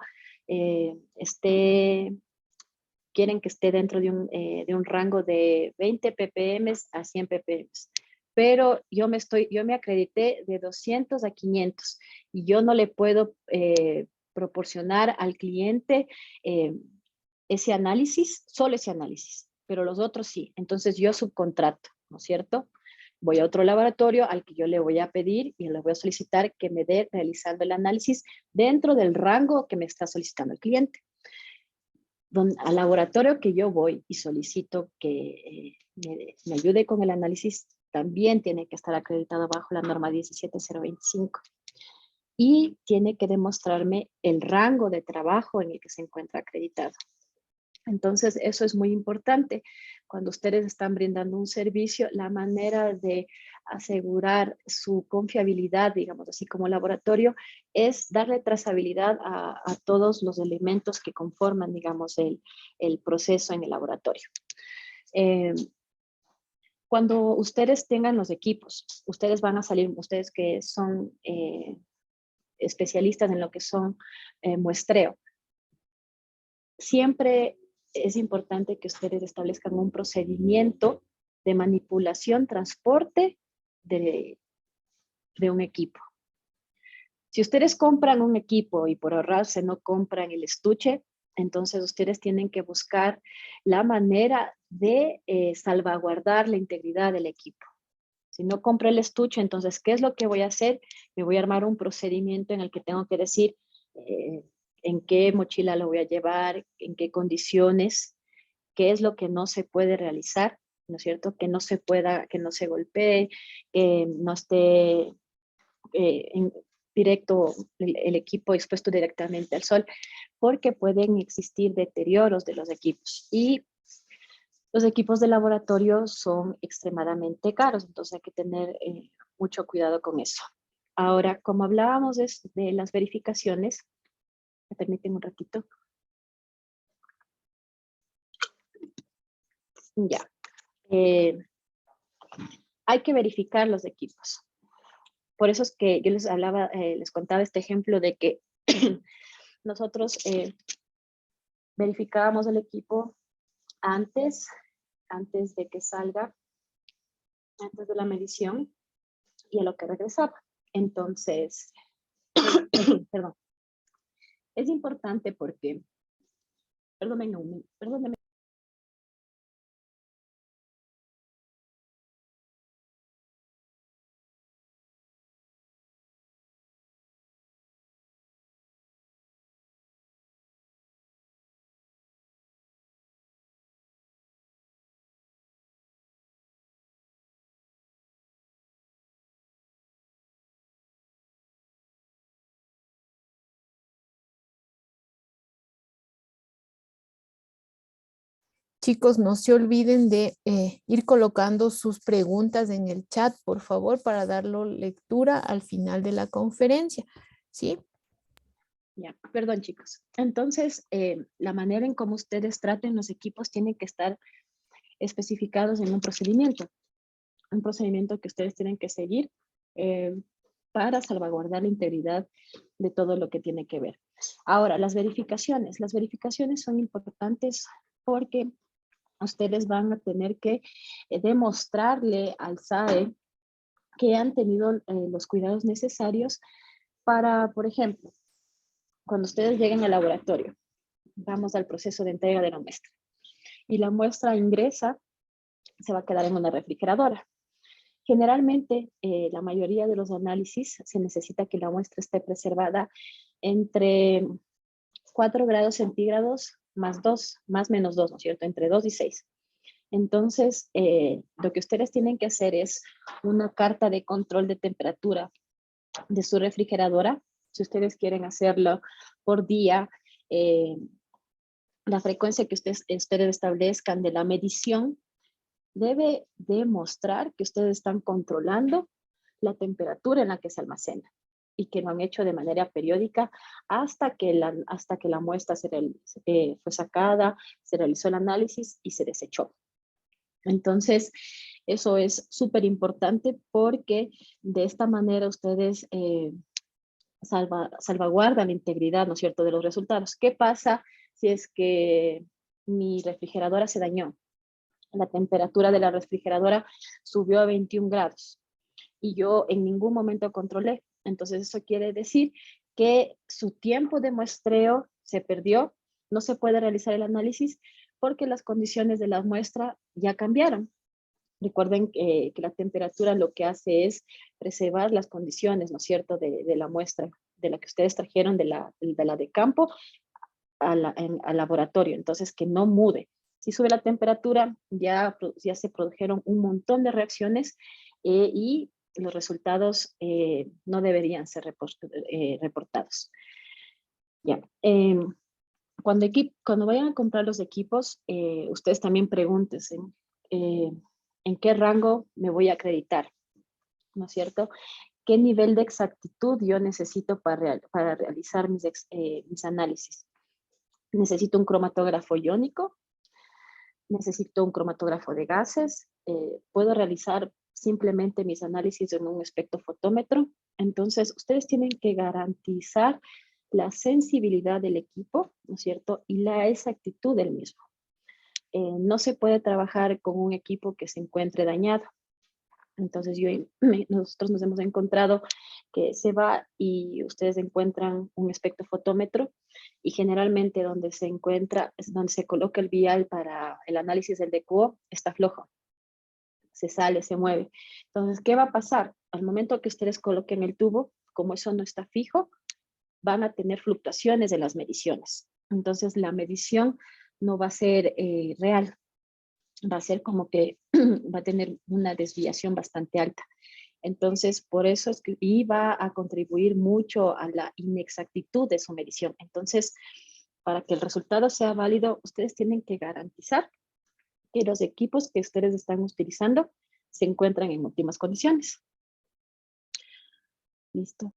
B: quieren que esté dentro de un rango de 20 ppm a 100 ppm. Pero yo me acredité de 200 a 500 y yo no le puedo proporcionar al cliente ese análisis, solo ese análisis, pero los otros sí. Entonces yo subcontrato, ¿no es cierto? Voy a otro laboratorio al que yo le voy a pedir y le voy a solicitar que me dé realizando el análisis dentro del rango que me está solicitando el cliente. Al laboratorio que yo voy y solicito que me ayude con el análisis, también tiene que estar acreditado bajo la norma 17025 y tiene que demostrarme el rango de trabajo en el que se encuentra acreditado. Entonces, eso es muy importante. Cuando ustedes están brindando un servicio, la manera de asegurar su confiabilidad, digamos así como laboratorio, es darle trazabilidad a todos los elementos que conforman, digamos, el proceso en el laboratorio. Cuando ustedes tengan los equipos, ustedes van a salir, ustedes que son especialistas en lo que son muestreo, siempre es importante que ustedes establezcan un procedimiento de manipulación, transporte de un equipo. Si ustedes compran un equipo y por ahorrarse no compran el estuche, entonces ustedes tienen que buscar la manera de salvaguardar la integridad del equipo. Si no compro el estuche, entonces, ¿qué es lo que voy a hacer? Me voy a armar un procedimiento en el que tengo que decir en qué mochila lo voy a llevar, en qué condiciones, qué es lo que no se puede realizar, ¿no es cierto? Que no se pueda, que no se golpee, que no esté en directo el equipo expuesto directamente al sol, porque pueden existir deterioros de los equipos. Y los equipos de laboratorio son extremadamente caros, entonces hay que tener mucho cuidado con eso. Ahora, como hablábamos de las verificaciones, me permiten un ratito. Ya. Hay que verificar los equipos. Por eso es que yo les hablaba, les contaba este ejemplo de que nosotros verificábamos el equipo antes de que salga, antes de la medición y a lo que regresaba. Entonces, perdón, es importante porque, perdónenme.
A: Chicos, no se olviden de ir colocando sus preguntas en el chat, por favor, para darlo lectura al final de la conferencia. ¿Sí?
B: Ya, perdón chicos. Entonces, la manera en cómo ustedes traten los equipos tiene que estar especificados en un procedimiento que ustedes tienen que seguir para salvaguardar la integridad de todo lo que tiene que ver. Ahora, las verificaciones son importantes porque ustedes van a tener que demostrarle al SAE que han tenido los cuidados necesarios para, por ejemplo, cuando ustedes lleguen al laboratorio, vamos al proceso de entrega de la muestra y la muestra ingresa, se va a quedar en una refrigeradora. Generalmente, la mayoría de los análisis se necesita que la muestra esté preservada entre 4 grados centígrados más 2, más menos 2, ¿no es cierto? Entre 2 y 6. Entonces, lo que ustedes tienen que hacer es una carta de control de temperatura de su refrigeradora. Si ustedes quieren hacerlo por día, la frecuencia que ustedes establezcan de la medición debe demostrar que ustedes están controlando la temperatura en la que se almacena y que lo han hecho de manera periódica hasta que la muestra fue sacada, se realizó el análisis y se desechó. Entonces, eso es súper importante porque de esta manera ustedes salvaguardan la integridad, ¿no es cierto?, de los resultados. ¿Qué pasa si es que mi refrigeradora se dañó? La temperatura de la refrigeradora subió a 21 grados y yo en ningún momento controlé. Entonces eso quiere decir que su tiempo de muestreo se perdió, no se puede realizar el análisis porque las condiciones de la muestra ya cambiaron. Recuerden que la temperatura lo que hace es preservar las condiciones, ¿no es cierto?, de la muestra, de la que ustedes trajeron de la de campo al laboratorio. Entonces, que no mude. Si sube la temperatura, ya se produjeron un montón de reacciones y los resultados no deberían ser reportados. Ya. Cuando vayan a comprar los equipos, ustedes también pregúntense en qué rango me voy a acreditar, ¿no es cierto? ¿Qué nivel de exactitud yo necesito para realizar mis análisis? ¿Necesito un cromatógrafo iónico? ¿Necesito un cromatógrafo de gases? ¿Puedo realizar simplemente mis análisis en un espectrofotómetro? Entonces, ustedes tienen que garantizar la sensibilidad del equipo, ¿no es cierto? Y la exactitud del mismo. no se puede trabajar con un equipo que se encuentre dañado. Entonces nosotros nos hemos encontrado que se va y ustedes encuentran un espectrofotómetro y generalmente donde se encuentra, es donde se coloca el vial para el análisis del DQO, está flojo. Se sale, se mueve. Entonces, ¿qué va a pasar? Al momento que ustedes coloquen el tubo, como eso no está fijo, van a tener fluctuaciones de las mediciones. Entonces, la medición no va a ser real, va a ser como que va a tener una desviación bastante alta. Entonces, por eso es que y va a contribuir mucho a la inexactitud de su medición. Entonces, para que el resultado sea válido, ustedes tienen que garantizar que los equipos que ustedes están utilizando se encuentran en óptimas condiciones. Listo.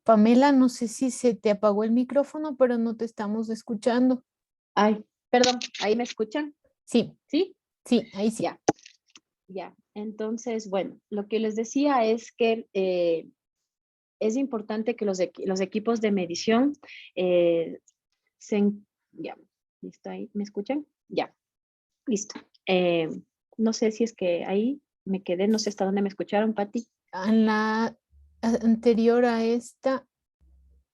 A: Pamela, no sé si se te apagó el micrófono, pero no te estamos escuchando.
B: Ay, perdón, ¿ahí me escuchan?
A: Sí,
B: ¿Sí?
A: sí, ahí sí.
B: Ya, ya. Entonces, bueno, lo que les decía es que es importante que los equipos de medición ya, listo ahí, ¿me escuchan? Ya, listo. No sé si es que ahí me quedé, no sé hasta dónde me escucharon, Pati.
A: En la anterior a esta,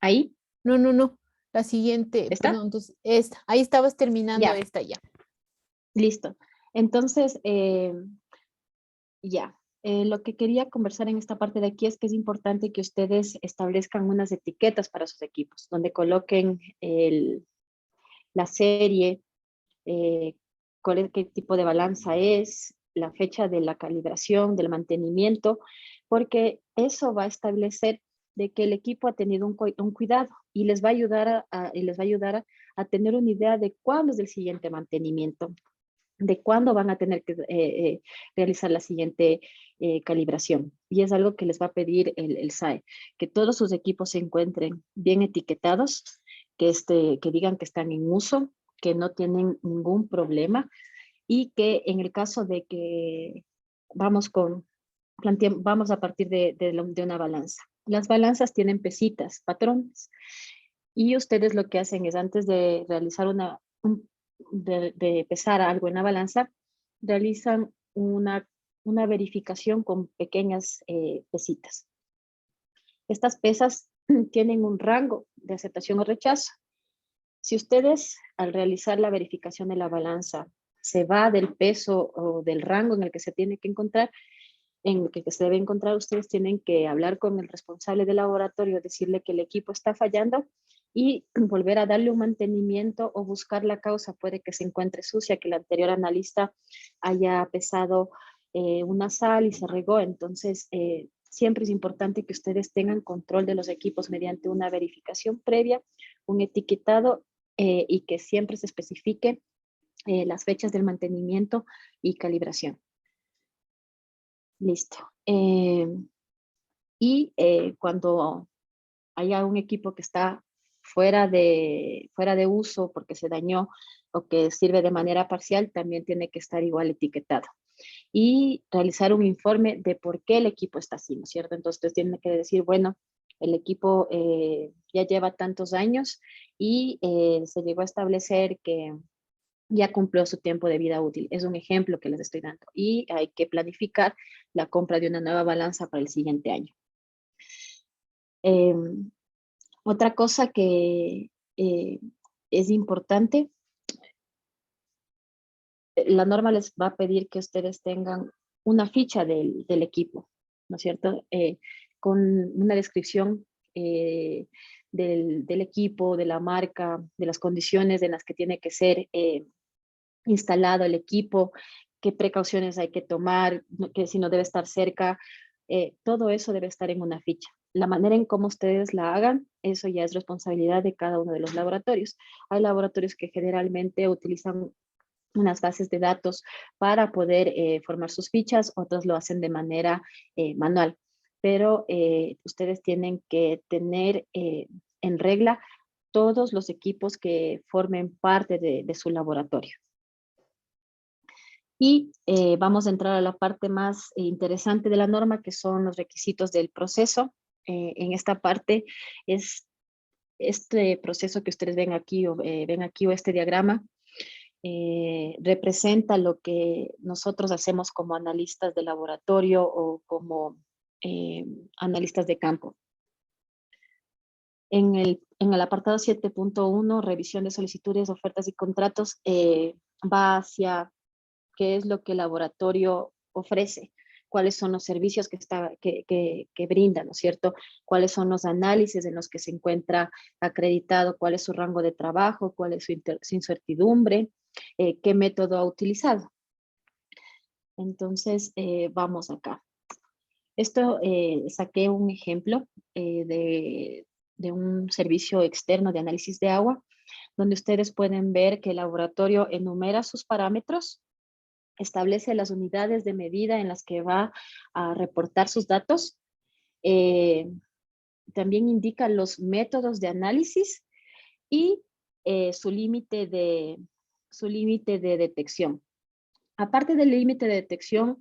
B: ¿Ahí?
A: no, no, no, la siguiente,
B: ¿Está?
A: perdón, entonces esta, ahí estabas terminando
B: Ya,
A: esta ya.
B: listo. Entonces, ya, lo que quería conversar en esta parte de aquí es que es importante que ustedes establezcan unas etiquetas para sus equipos, donde coloquen la serie, qué tipo de balanza es, la fecha de la calibración, del mantenimiento, porque eso va a establecer de que el equipo ha tenido un cuidado y les va a ayudar y les va a ayudar a tener una idea de cuándo es el siguiente mantenimiento, de cuándo van a tener que realizar la siguiente calibración. Y es algo que les va a pedir el SAE, que todos sus equipos se encuentren bien etiquetados, que digan que están en uso, que no tienen ningún problema y que en el caso de que vamos a partir de una balanza. Las balanzas tienen pesitas, patrones, y ustedes lo que hacen es antes de realizar de pesar algo en la balanza, realizan una verificación con pequeñas pesitas. Estas pesas tienen un rango de aceptación o rechazo. Si ustedes al realizar la verificación de la balanza se va del peso o del rango en el que se tiene que encontrar, en el que se debe encontrar, ustedes tienen que hablar con el responsable del laboratorio, decirle que el equipo está fallando y volver a darle un mantenimiento o buscar la causa. Puede que se encuentre sucia, que el anterior analista haya pesado una sal y se regó. Entonces, siempre es importante que ustedes tengan control de los equipos mediante una verificación previa, un etiquetado y que siempre se especifique las fechas del mantenimiento y calibración. Listo. Cuando haya un equipo que está fuera de uso porque se dañó o que sirve de manera parcial, también tiene que estar igual etiquetado. Y realizar un informe de por qué el equipo está así, ¿no es cierto? Entonces tienen que decir, bueno, el equipo ya lleva tantos años y se llegó a establecer que ya cumplió su tiempo de vida útil. Es un ejemplo que les estoy dando. Y hay que planificar la compra de una nueva balanza para el siguiente año. Otra cosa que es importante, la norma les va a pedir que ustedes tengan una ficha del equipo, ¿no es cierto? Con una descripción del equipo, de la marca, de las condiciones en las que tiene que ser instalado el equipo, qué precauciones hay que tomar, que si no debe estar cerca, todo eso debe estar en una ficha. La manera en cómo ustedes la hagan, eso ya es responsabilidad de cada uno de los laboratorios. Hay laboratorios que generalmente utilizan unas bases de datos para poder formar sus fichas, otros lo hacen de manera manual, pero ustedes tienen que tener en regla todos los equipos que formen parte de su laboratorio. Y vamos a entrar a la parte más interesante de la norma, que son los requisitos del proceso. En esta parte es este proceso que ustedes ven aquí o este diagrama, representa lo que nosotros hacemos como analistas de laboratorio o como analistas de campo. En el apartado 7.1, revisión de solicitudes, ofertas y contratos, va hacia qué es lo que el laboratorio ofrece, cuáles son los servicios que brinda, ¿no es cierto? Cuáles son los análisis en los que se encuentra acreditado, cuál es su rango de trabajo, cuál es su incertidumbre, qué método ha utilizado. Entonces, vamos acá. Esto saqué un ejemplo de un servicio externo de análisis de agua, donde ustedes pueden ver que el laboratorio enumera sus parámetros, establece las unidades de medida en las que va a reportar sus datos, también indica los métodos de análisis y su límite de detección. Aparte del límite de detección,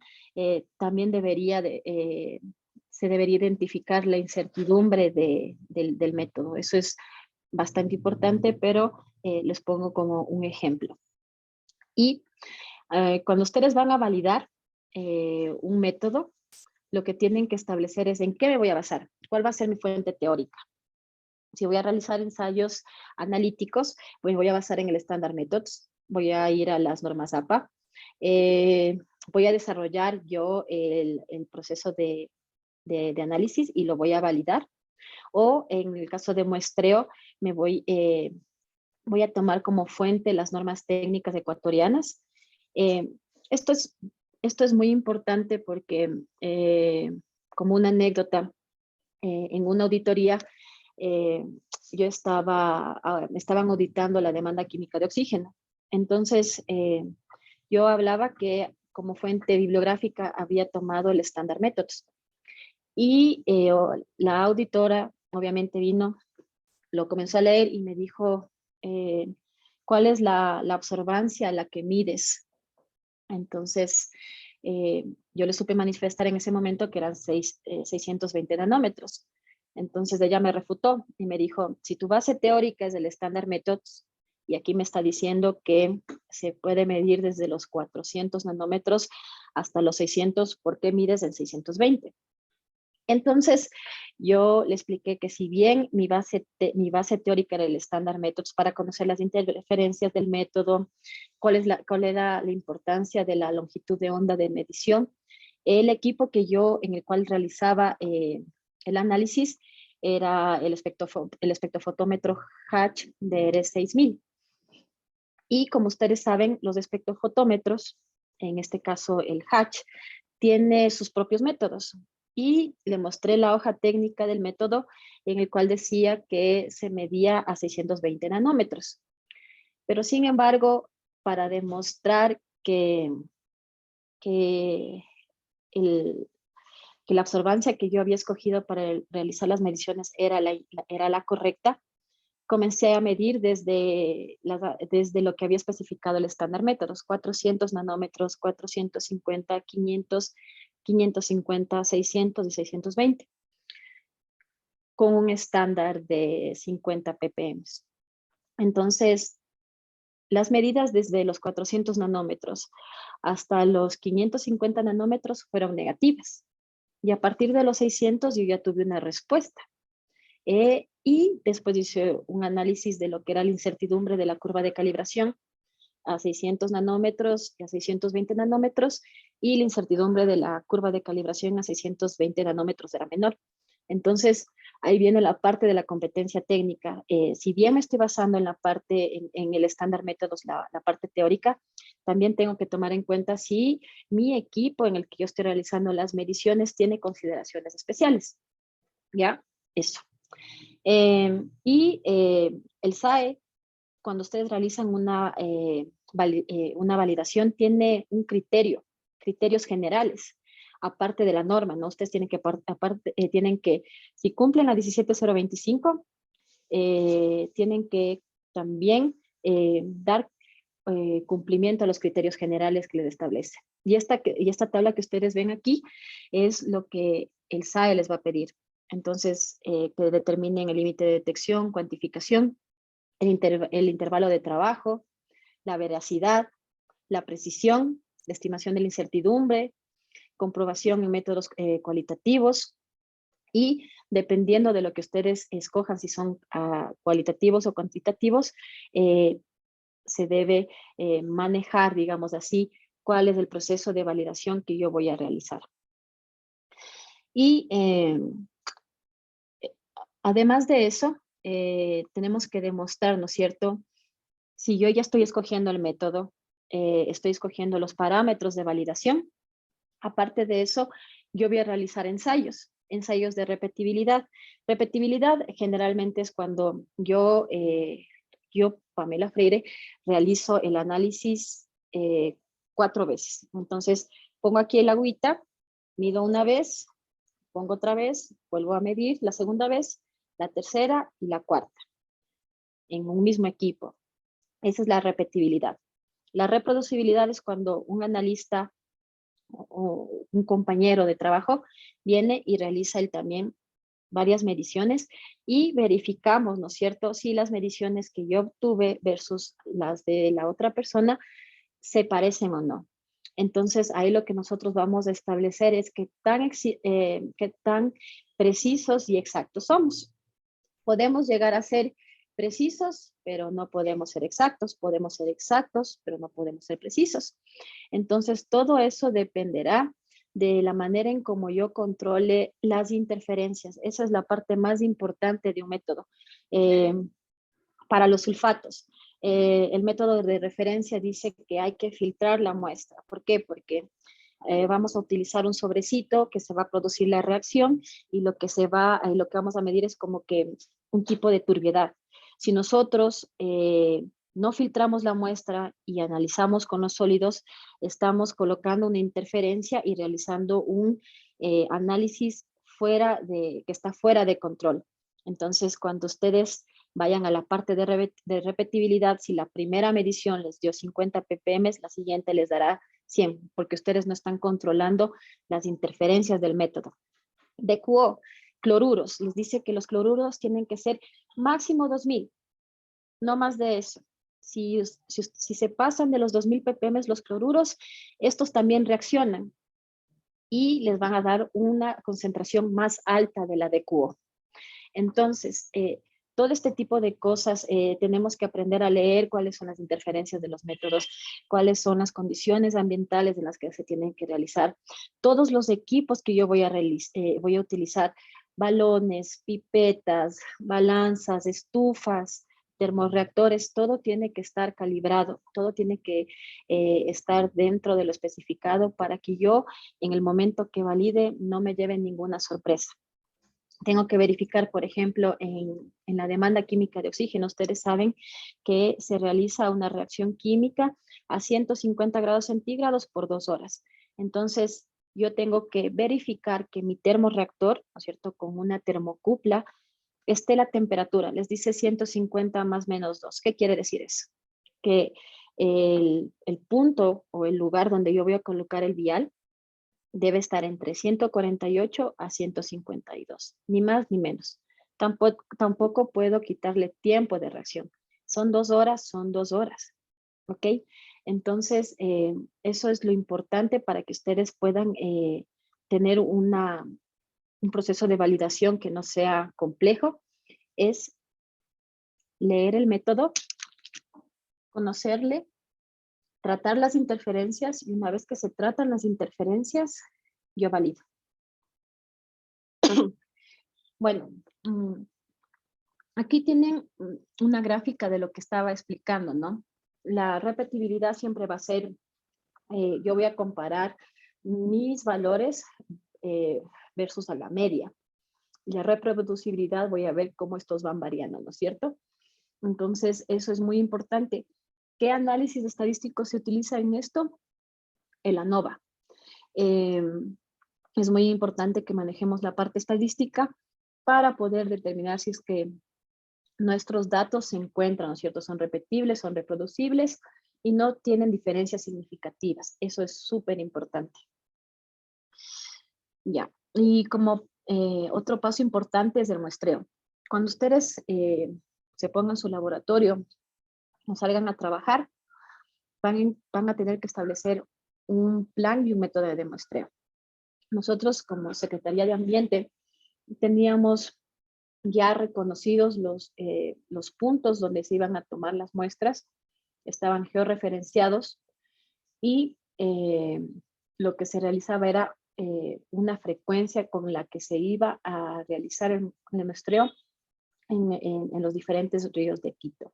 B: también se debería identificar la incertidumbre del método. Eso es bastante importante, pero les pongo como un ejemplo. Y cuando ustedes van a validar un método, lo que tienen que establecer es en qué me voy a basar, cuál va a ser mi fuente teórica. Si voy a realizar ensayos analíticos, pues voy a basar en el Standard Methods, voy a ir a las normas APA, voy a desarrollar yo el proceso de análisis y lo voy a validar. O en el caso de muestreo, voy a tomar como fuente las normas técnicas ecuatorianas. Esto es muy importante porque, como una anécdota, en una auditoría, me estaban auditando la demanda química de oxígeno. Entonces, yo hablaba que como fuente bibliográfica había tomado el Standard Methods. Y la auditora obviamente vino, lo comenzó a leer y me dijo, ¿cuál es la absorbancia a la que mides? Entonces, yo le supe manifestar en ese momento que eran 620 nanómetros. Entonces ella me refutó y me dijo, si tu base teórica es del Standard Methods, y aquí me está diciendo que se puede medir desde los 400 nanómetros hasta los 600, ¿por qué mides en 620? Entonces, yo le expliqué que si bien mi base teórica era el Standard Methods para conocer las interferencias del método, cuál era la importancia de la longitud de onda de medición, el equipo en el cual realizaba el análisis era el espectrofotómetro Hatch de R6000. Y como ustedes saben, los espectrofotómetros, en este caso el Hatch, tiene sus propios métodos. Y le mostré la hoja técnica del método en el cual decía que se medía a 620 nanómetros. Pero sin embargo, para demostrar que la absorbancia que yo había escogido para realizar las mediciones era la correcta, comencé a medir desde lo que había especificado el Standard Methods, 400 nanómetros, 450, 500, 550, 600 y 620, con un estándar de 50 ppm. Entonces, las medidas desde los 400 nanómetros hasta los 550 nanómetros fueron negativas. Y a partir de los 600 yo ya tuve una respuesta. Y después hice un análisis de lo que era la incertidumbre de la curva de calibración a 600 nanómetros y a 620 nanómetros, y la incertidumbre de la curva de calibración a 620 nanómetros era menor. Entonces, ahí viene la parte de la competencia técnica. Si bien me estoy basando en la parte, en el Standard Methods, la parte teórica, También tengo que tomar en cuenta si mi equipo en el que yo estoy realizando las mediciones tiene consideraciones especiales. ¿Ya? Eso. El SAE, cuando ustedes realizan una validación, tiene un criterios generales, aparte de la norma, ¿no? Ustedes tienen que, si cumplen la 17025, tienen que también dar cumplimiento a los criterios generales que les establece. Y esta tabla que ustedes ven aquí es lo que el SAE les va a pedir. Entonces, que determinen el límite de detección, cuantificación, el intervalo de trabajo, la veracidad, la precisión, la estimación de la incertidumbre, comprobación en métodos cualitativos, y dependiendo de lo que ustedes escojan, si son cualitativos o cuantitativos, se debe manejar, digamos así, cuál es el proceso de validación que yo voy a realizar. Y además de eso, tenemos que demostrar, ¿no es cierto? Si yo ya estoy escogiendo el método, estoy escogiendo los parámetros de validación. Aparte de eso, yo voy a realizar ensayos de repetibilidad. Repetibilidad generalmente es cuando yo, Pamela Freire, realizo el análisis 4 veces. Entonces, pongo aquí el agüita, mido una vez, pongo otra vez, vuelvo a medir la segunda vez, la tercera y la cuarta, en un mismo equipo. Esa es la repetibilidad. La reproducibilidad es cuando un analista o un compañero de trabajo viene y realiza él también varias mediciones y verificamos, ¿no es cierto?, si las mediciones que yo obtuve versus las de la otra persona se parecen o no. Entonces, ahí lo que nosotros vamos a establecer es qué tan precisos y exactos somos. Podemos llegar a ser precisos, pero no podemos ser exactos. Podemos ser exactos, pero no podemos ser precisos. Entonces, todo eso dependerá de la manera en cómo yo controle las interferencias. Esa es la parte más importante de un método. Para los sulfatos, el método de referencia dice que hay que filtrar la muestra. ¿Por qué? Porque vamos a utilizar un sobrecito que se va a producir la reacción y lo que vamos a medir es como que un tipo de turbiedad. Si nosotros no filtramos la muestra y analizamos con los sólidos, estamos colocando una interferencia y realizando un análisis que está fuera de control. Entonces, cuando ustedes vayan a la parte de repetibilidad, si la primera medición les dio 50 ppm, la siguiente les dará 100, porque ustedes no están controlando las interferencias del método. DQO, cloruros, les dice que los cloruros tienen que ser máximo 2000, no más de eso. Si se pasan de los 2000 ppm los cloruros, estos también reaccionan y les van a dar una concentración más alta de la DQO. Entonces, todo este tipo de cosas tenemos que aprender a leer cuáles son las interferencias de los métodos, cuáles son las condiciones ambientales en las que se tienen que realizar. Todos los equipos que yo voy a utilizar, balones, pipetas, balanzas, estufas, termorreactores, todo tiene que estar calibrado, todo tiene que estar dentro de lo especificado para que yo en el momento que valide no me lleve ninguna sorpresa. Tengo que verificar, por ejemplo, en la demanda química de oxígeno. Ustedes saben que se realiza una reacción química a 150 grados centígrados por 2 horas. Entonces, yo tengo que verificar que mi termorreactor, ¿no es cierto?, con una termocupla, esté la temperatura. Les dice 150 más menos 2. ¿Qué quiere decir eso? Que el punto o el lugar donde yo voy a colocar el vial debe estar entre 148 a 152, ni más ni menos. Tampoco puedo quitarle tiempo de reacción. Son 2 horas, son 2 horas. ¿Ok? Entonces, eso es lo importante para que ustedes puedan tener un proceso de validación que no sea complejo. Es leer el método, conocerle, tratar las interferencias y una vez que se tratan las interferencias, yo valido. Bueno, aquí tienen una gráfica de lo que estaba explicando, ¿no? la repetibilidad siempre va a ser, yo voy a comparar mis valores versus a la media. Y la reproducibilidad voy a ver cómo estos van variando, ¿no es cierto? Entonces, eso es muy importante. ¿Qué análisis estadístico se utiliza en esto? El ANOVA. Es muy importante que manejemos la parte estadística para poder determinar si es que nuestros datos se encuentran, ¿no es cierto? Son repetibles, son reproducibles y no tienen diferencias significativas. Eso es súper importante. Ya, y como otro paso importante es el muestreo. Cuando ustedes se pongan en su laboratorio o salgan a trabajar, van a tener que establecer un plan y un método de muestreo. Nosotros como Secretaría de Ambiente teníamos ya reconocidos los puntos donde se iban a tomar las muestras, estaban georreferenciados y lo que se realizaba era una frecuencia con la que se iba a realizar el muestreo en los diferentes ríos de Quito.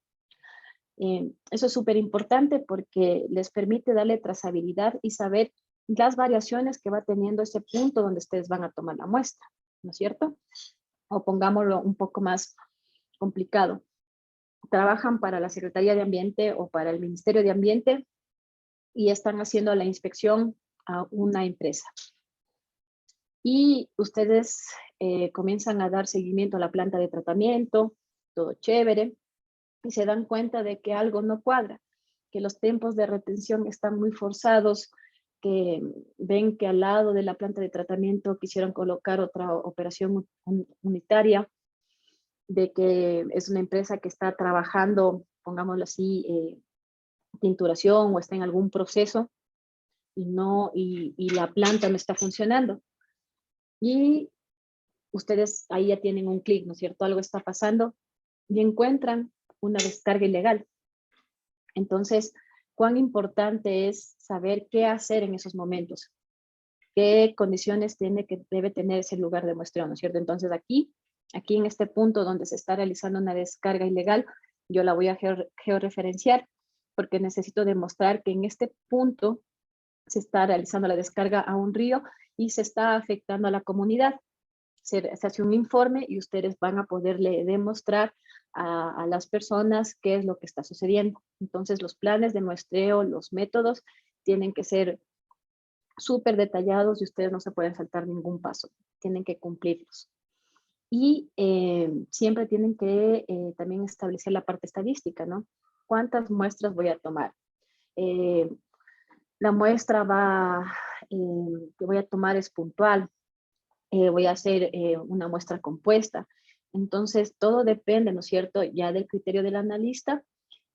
B: Eso es súper importante porque les permite darle trazabilidad y saber las variaciones que va teniendo ese punto donde ustedes van a tomar la muestra, ¿no es cierto? O pongámoslo un poco más complicado. Trabajan para la Secretaría de Ambiente o para el Ministerio de Ambiente y están haciendo la inspección a una empresa. Y ustedes comienzan a dar seguimiento a la planta de tratamiento, todo chévere, y se dan cuenta de que algo no cuadra, que los tiempos de retención están muy forzados, que ven que al lado de la planta de tratamiento quisieron colocar otra operación unitaria, de que es una empresa que está trabajando, pongámoslo así, tinturación o está en algún proceso y la planta no está funcionando. Y ustedes ahí ya tienen un clic, ¿no es cierto? Algo está pasando y encuentran una descarga ilegal. Entonces, cuán importante es saber qué hacer en esos momentos, qué condiciones debe tener ese lugar de muestreo, ¿no es cierto? Entonces, aquí en este punto donde se está realizando una descarga ilegal, yo la voy a georreferenciar porque necesito demostrar que en este punto se está realizando la descarga a un río y se está afectando a la comunidad. Se hace un informe y ustedes van a poderle demostrar a las personas qué es lo que está sucediendo. Entonces, los planes de muestreo, los métodos, tienen que ser súper detallados y ustedes no se pueden saltar ningún paso. Tienen que cumplirlos. Y siempre tienen que también establecer la parte estadística, ¿no? ¿Cuántas muestras voy a tomar? La muestra que voy a tomar es puntual. Voy a hacer una muestra compuesta. Entonces, todo depende, ¿no es cierto?, ya del criterio del analista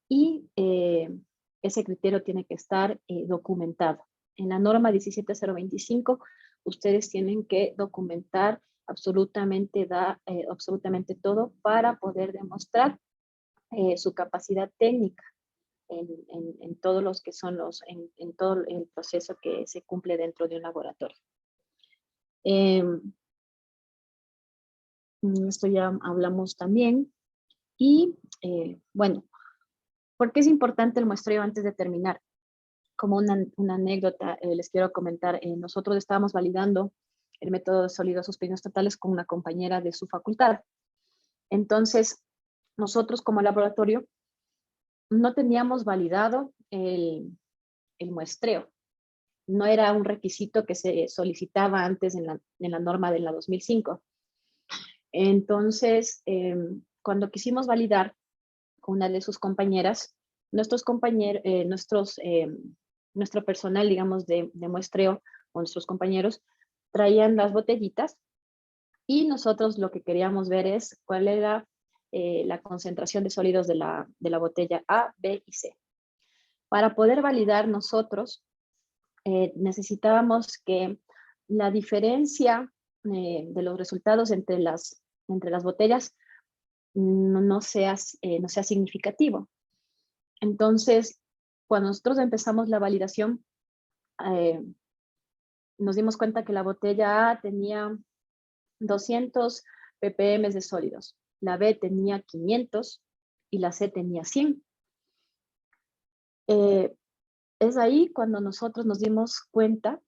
B: y ese criterio tiene que estar documentado. En la norma 17025, ustedes tienen que documentar absolutamente todo para poder demostrar su capacidad técnica en todos los que son en todo el proceso que se cumple dentro de un laboratorio. Esto ya hablamos también. Y bueno, ¿por qué es importante el muestreo antes de terminar? Como una anécdota, les quiero comentar, nosotros estábamos validando el método de sólidos suspenidos totales con una compañera de su facultad. Entonces, nosotros como laboratorio no teníamos validado el muestreo. No era un requisito que se solicitaba antes en la norma de la 2005. Entonces, cuando quisimos validar con una de sus compañeras, nuestro personal, digamos, de muestreo, o nuestros compañeros, traían las botellitas y nosotros lo que queríamos ver es cuál era la concentración de sólidos de la botella A, B y C. Para poder validar nosotros, necesitábamos que la diferencia de los resultados entre las botellas no sea significativo. Entonces, cuando nosotros empezamos la validación, nos dimos cuenta que la botella A tenía 200 ppm de sólidos, la B tenía 500 y la C tenía 100. Eh, es ahí cuando nosotros nos dimos cuenta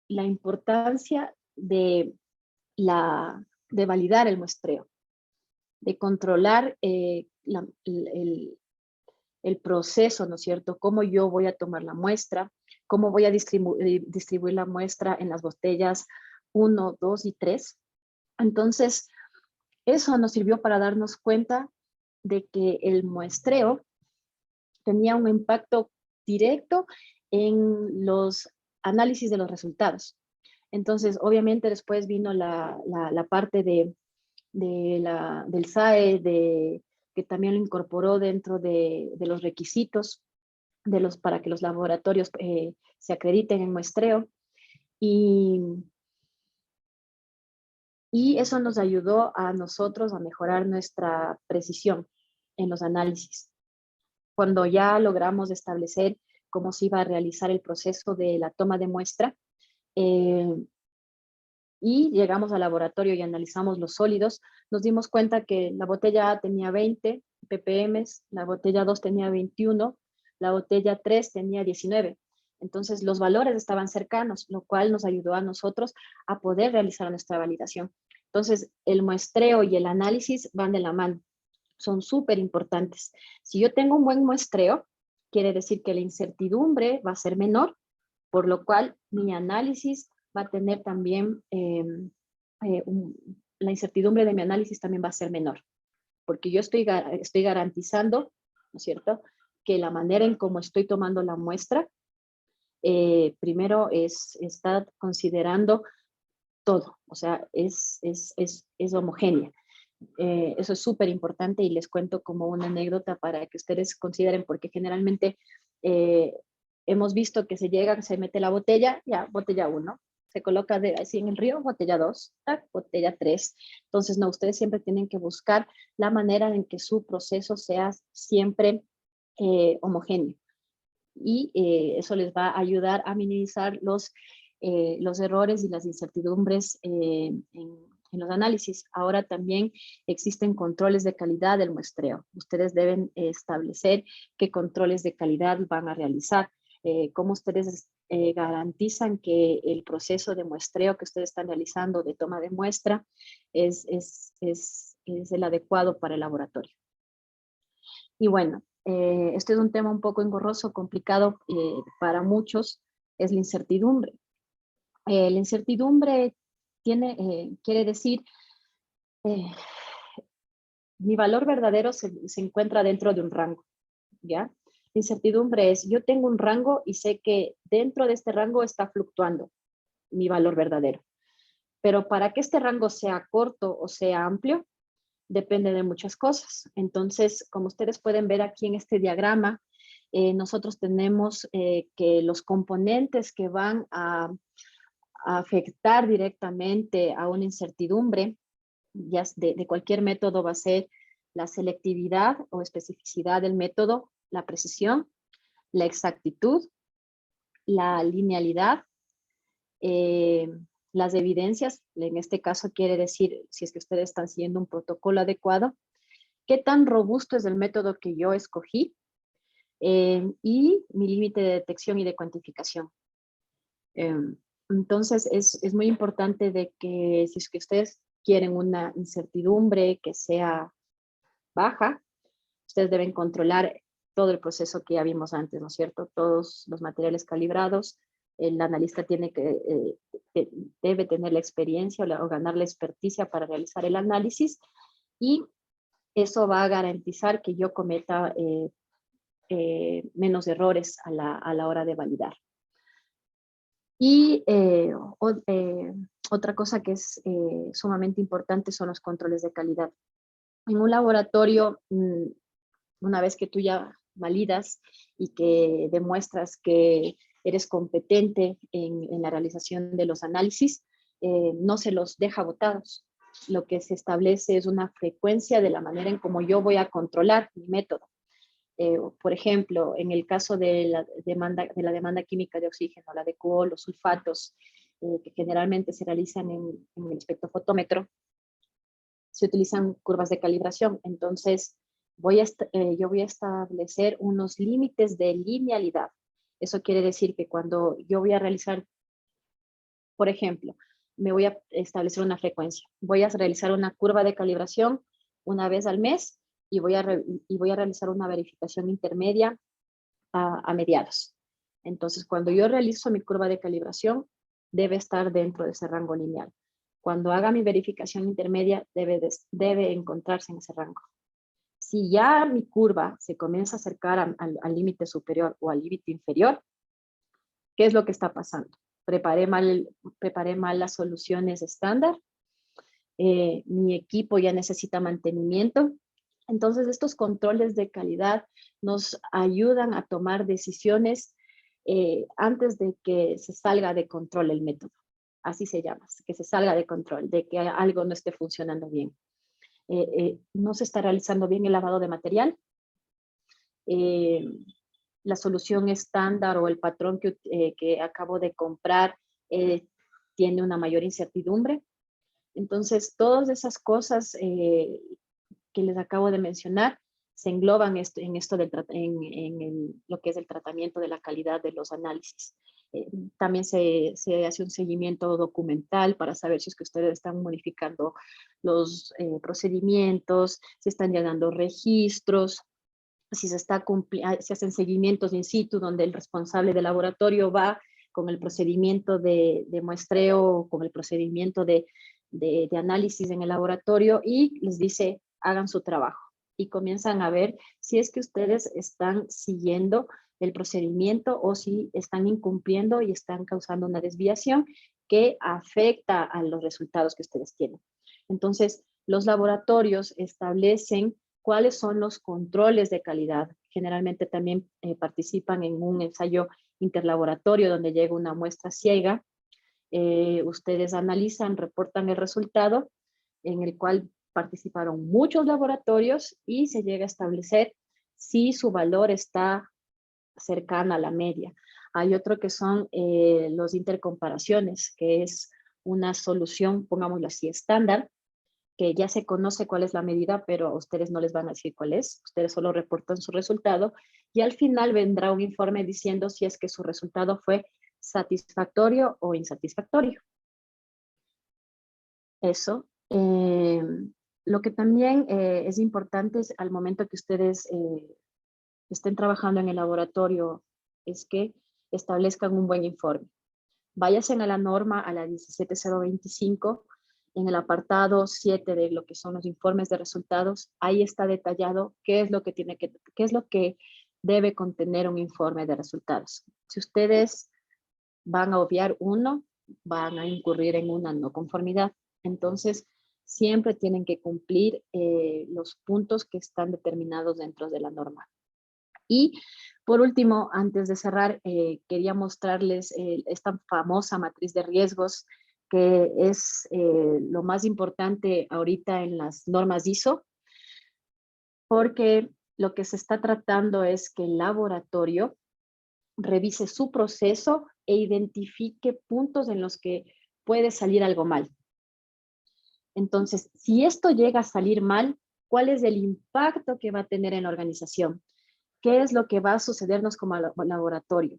B: la importancia de validar el muestreo, de controlar el proceso, ¿no es cierto? Cómo yo voy a tomar la muestra, cómo voy a distribuir la muestra en las botellas 1, 2 y 3. Entonces, eso nos sirvió para darnos cuenta de que el muestreo tenía un impacto directo en los análisis de los resultados. Entonces, obviamente después vino la parte del SAE, que también lo incorporó dentro de los requisitos para que los laboratorios se acrediten en muestreo. Y, y eso nos ayudó a nosotros a mejorar nuestra precisión en los análisis. Cuando ya logramos establecer cómo se iba a realizar el proceso de la toma de muestra, eh, y llegamos al laboratorio y analizamos los sólidos, nos dimos cuenta que la botella A tenía 20 ppm, la botella 2 tenía 21, la botella 3 tenía 19. Entonces los valores estaban cercanos, lo cual nos ayudó a nosotros a poder realizar nuestra validación. Entonces el muestreo y el análisis van de la mano, son súper importantes. Si yo tengo un buen muestreo, quiere decir que la incertidumbre va a ser menor, por lo cual mi análisis va a tener también, la incertidumbre de mi análisis también va a ser menor, porque yo estoy garantizando, ¿no es cierto?, que la manera en cómo estoy tomando la muestra, primero está considerando todo, o sea, es homogénea. Eso es súper importante y les cuento como una anécdota para que ustedes consideren, porque generalmente eh, hemos visto que se mete la botella, ya, botella 1, se coloca así en el río, botella 2, botella 3. Entonces, no, ustedes siempre tienen que buscar la manera en que su proceso sea siempre homogéneo. Y eso les va a ayudar a minimizar los errores y las incertidumbres en los análisis. Ahora también existen controles de calidad del muestreo. Ustedes deben establecer qué controles de calidad van a realizar, cómo ustedes garantizan que el proceso de muestreo que ustedes están realizando de toma de muestra es el adecuado para el laboratorio. Y bueno, este es un tema un poco engorroso, complicado para muchos, es la incertidumbre. La incertidumbre quiere decir, eh, mi valor verdadero se encuentra dentro de un rango, ¿ya? La incertidumbre es, yo tengo un rango y sé que dentro de este rango está fluctuando mi valor verdadero. Pero para que este rango sea corto o sea amplio, depende de muchas cosas. Entonces, como ustedes pueden ver aquí en este diagrama, nosotros tenemos que los componentes que van a afectar directamente a una incertidumbre, ya de cualquier método, va a ser la selectividad o especificidad del método, la precisión, la exactitud, la linealidad, eh, las evidencias, en este caso quiere decir si es que ustedes están siguiendo un protocolo adecuado, qué tan robusto es el método que yo escogí, y mi límite de detección y de cuantificación. Entonces, es muy importante de que si es que ustedes quieren una incertidumbre que sea baja, ustedes deben controlar todo el proceso que ya vimos antes, ¿no es cierto? Todos los materiales calibrados, el analista debe tener la experiencia o ganar la experticia para realizar el análisis, y eso va a garantizar que yo cometa menos errores a la hora de validar. Y otra cosa que es sumamente importante son los controles de calidad. En un laboratorio, una vez que tú ya validas y que demuestras que eres competente en la realización de los análisis, no se los deja botados. Lo que se establece es una frecuencia de la manera en cómo yo voy a controlar mi método. Por ejemplo, en el caso de la demanda química de oxígeno, la de DQO, los sulfatos, que generalmente se realizan en el espectrofotómetro, se utilizan curvas de calibración. Entonces, yo voy a establecer unos límites de linealidad. Eso quiere decir que cuando yo voy a realizar, por ejemplo, me voy a establecer una frecuencia. Voy a realizar una curva de calibración una vez al mes y voy a realizar una verificación intermedia a mediados. Entonces, cuando yo realizo mi curva de calibración, debe estar dentro de ese rango lineal. Cuando haga mi verificación intermedia, debe encontrarse en ese rango. Si ya mi curva se comienza a acercar al límite superior o al límite inferior, ¿qué es lo que está pasando? Preparé mal las soluciones estándar, mi equipo ya necesita mantenimiento. Entonces, estos controles de calidad nos ayudan a tomar decisiones antes de que se salga de control el método. Así se llama, que se salga de control, de que algo no esté funcionando bien. No se está realizando bien el lavado de material. La solución estándar o el patrón que acabo de comprar tiene una mayor incertidumbre. Entonces, todas esas cosas que les acabo de mencionar se engloban en lo que es el tratamiento de la calidad de los análisis. También se hace un seguimiento documental para saber si es que ustedes están modificando los procedimientos, si están llenando registros, si se hacen seguimientos in situ donde el responsable del laboratorio va con el procedimiento de muestreo, con el procedimiento de análisis en el laboratorio y les dice, hagan su trabajo. Y comienzan a ver si es que ustedes están siguiendo el procedimiento o si están incumpliendo y están causando una desviación que afecta a los resultados que ustedes tienen. Entonces, los laboratorios establecen cuáles son los controles de calidad. Generalmente también participan en un ensayo interlaboratorio donde llega una muestra ciega. Ustedes analizan, reportan el resultado en el cual participaron muchos laboratorios y se llega a establecer si su valor está cercana a la media. Hay otro que son los intercomparaciones, que es una solución, pongámoslo así, estándar, que ya se conoce cuál es la medida, pero a ustedes no les van a decir cuál es. Ustedes solo reportan su resultado y al final vendrá un informe diciendo si es que su resultado fue satisfactorio o insatisfactorio. Eso. Lo que también es importante es, al momento que ustedes estén trabajando en el laboratorio es que establezcan un buen informe. Váyanse a la norma, a la 17025, en el apartado 7 de lo que son los informes de resultados. Ahí está detallado qué es lo que debe contener un informe de resultados. Si ustedes van a obviar uno, van a incurrir en una no conformidad. Entonces, siempre tienen que cumplir los puntos que están determinados dentro de la norma. Y por último, antes de cerrar, quería mostrarles esta famosa matriz de riesgos que es lo más importante ahorita en las normas ISO, porque lo que se está tratando es que el laboratorio revise su proceso e identifique puntos en los que puede salir algo mal. Entonces, si esto llega a salir mal, ¿cuál es el impacto que va a tener en la organización? ¿Qué es lo que va a sucedernos como laboratorio?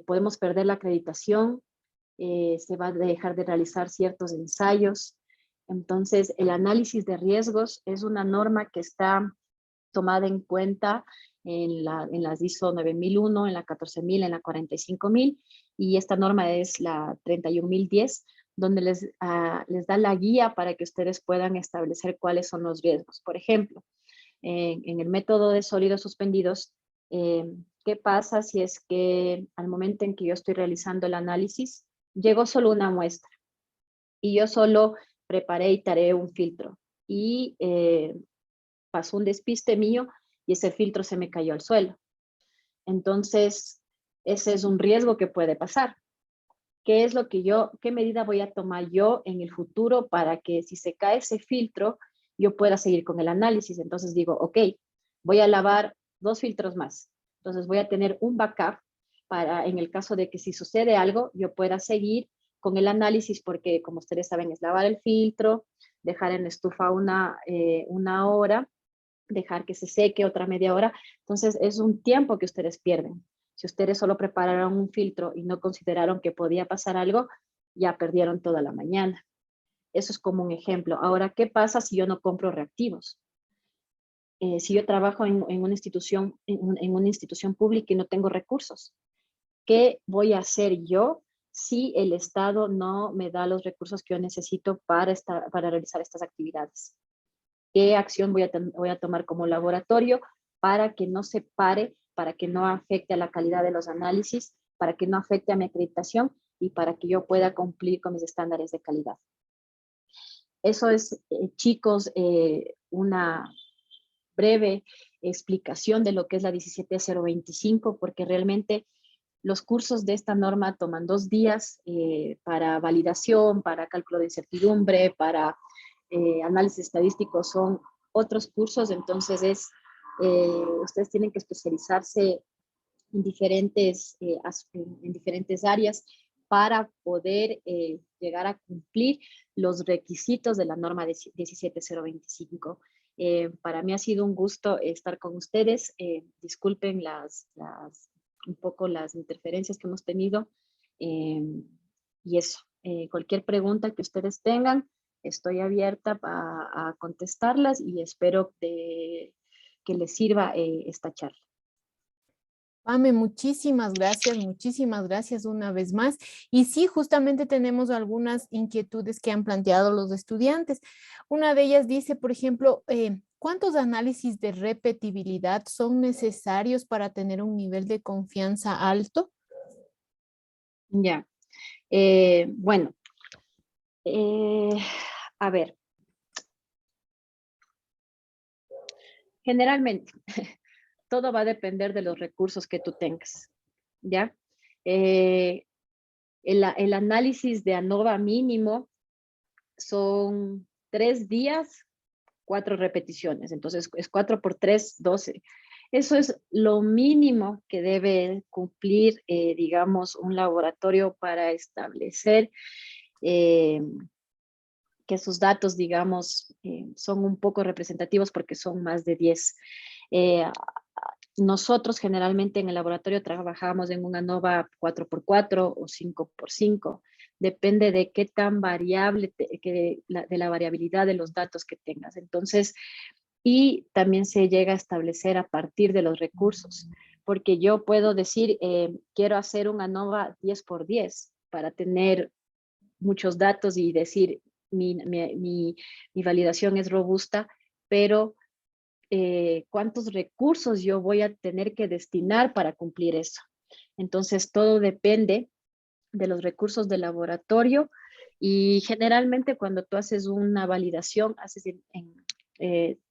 B: Podemos perder la acreditación, se va a dejar de realizar ciertos ensayos. Entonces, el análisis de riesgos es una norma que está tomada en cuenta en las ISO 9001, en la 14000, en la 45000, y esta norma es la 31010, donde les da la guía para que ustedes puedan establecer cuáles son los riesgos. Por ejemplo, en el método de sólidos suspendidos, ¿qué pasa si es que al momento en que yo estoy realizando el análisis, llegó solo una muestra y yo solo preparé y tareé un filtro y pasó un despiste mío y ese filtro se me cayó al suelo? Entonces, ese es un riesgo que puede pasar. ¿Qué medida voy a tomar yo en el futuro para que si se cae ese filtro, yo pueda seguir con el análisis? Entonces digo, ok, voy a lavar 2 filtros más. Entonces voy a tener un backup para, en el caso de que si sucede algo, yo pueda seguir con el análisis, porque como ustedes saben, es lavar el filtro, dejar en la estufa una hora dejar que se seque otra media hora. Entonces es un tiempo que ustedes pierden. Si ustedes solo prepararon un filtro y no consideraron que podía pasar algo, ya perdieron toda la mañana. Eso es como un ejemplo. Ahora, ¿qué pasa si yo no compro reactivos? Si yo trabajo en una institución, en una institución pública y no tengo recursos, ¿qué voy a hacer yo si el Estado no me da los recursos que yo necesito para realizar estas actividades? ¿Qué acción voy a tomar como laboratorio para que no se pare, para que no afecte a la calidad de los análisis, para que no afecte a mi acreditación y para que yo pueda cumplir con mis estándares de calidad? Eso es, chicos, una breve explicación de lo que es la 17025, porque realmente los cursos de esta norma toman 2 días para validación, para cálculo de incertidumbre, para análisis estadístico, son otros cursos. Entonces ustedes tienen que especializarse en diferentes áreas para poder llegar a cumplir los requisitos de la norma 17025. Para mí ha sido un gusto estar con ustedes. Disculpen un poco las interferencias que hemos tenido. Y eso, cualquier pregunta que ustedes tengan, estoy abierta a contestarlas y espero que les sirva esta charla.
A: Pame, muchísimas gracias una vez más. Y sí, justamente tenemos algunas inquietudes que han planteado los estudiantes. Una de ellas dice, por ejemplo, ¿cuántos análisis de repetibilidad son necesarios para tener un nivel de confianza alto?
B: Ya, bueno, a ver, generalmente todo va a depender de los recursos que tú tengas, ¿ya? El análisis de ANOVA mínimo son 3 días, 4 repeticiones. Entonces, es 4 por 3, 12. Eso es lo mínimo que debe cumplir, digamos, un laboratorio para establecer que sus datos, digamos, son un poco representativos porque son más de 10. Nosotros generalmente en el laboratorio trabajamos en una ANOVA 4x4 o 5x5. Depende de qué tan variable, de la variabilidad de los datos que tengas. Entonces, y también se llega a establecer a partir de los recursos, porque yo puedo decir, quiero hacer una ANOVA 10x10 para tener muchos datos y decir, mi validación es robusta, pero cuántos recursos yo voy a tener que destinar para cumplir eso. Entonces, todo depende de los recursos del laboratorio y generalmente cuando tú haces una validación,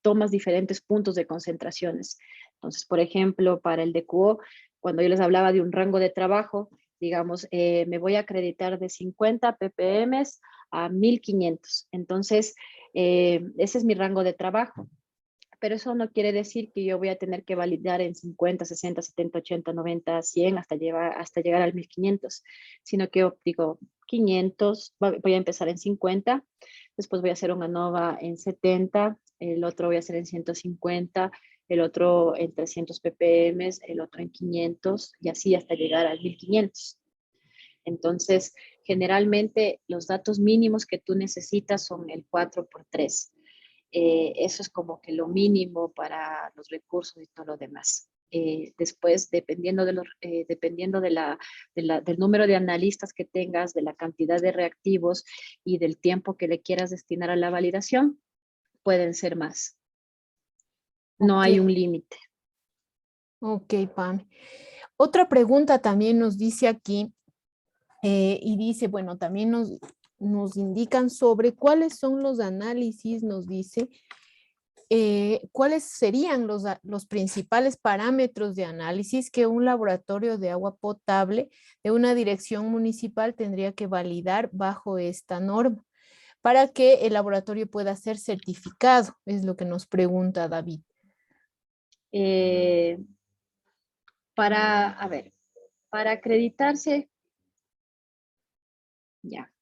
B: tomas diferentes puntos de concentraciones. Entonces, por ejemplo, para el DQO, cuando yo les hablaba de un rango de trabajo, digamos, me voy a acreditar de 50 ppm a 1500. Entonces, ese es mi rango de trabajo. Pero eso no quiere decir que yo voy a tener que validar en 50, 60, 70, 80, 90, 100 hasta llegar al 1500, sino que yo digo 500, voy a empezar en 50, después voy a hacer una ANOVA en 70, el otro voy a hacer en 150, el otro en 300 ppm, el otro en 500 y así hasta llegar al 1500. Entonces, generalmente los datos mínimos que tú necesitas son el 4x3. Eso es como que lo mínimo para los recursos y todo lo demás. Después, dependiendo del número de analistas que tengas, de la cantidad de reactivos y del tiempo que le quieras destinar a la validación, pueden ser más. No
A: Ok,
B: hay un límite.
A: ok, Pame. Otra pregunta también nos dice aquí, y dice, bueno, también nos indican sobre cuáles son los análisis, nos dice, cuáles serían los principales parámetros de análisis que un laboratorio de agua potable de una dirección municipal tendría que validar bajo esta norma para que el laboratorio pueda ser certificado, es lo que nos pregunta David.
B: Eh, a ver, para acreditarse, ya,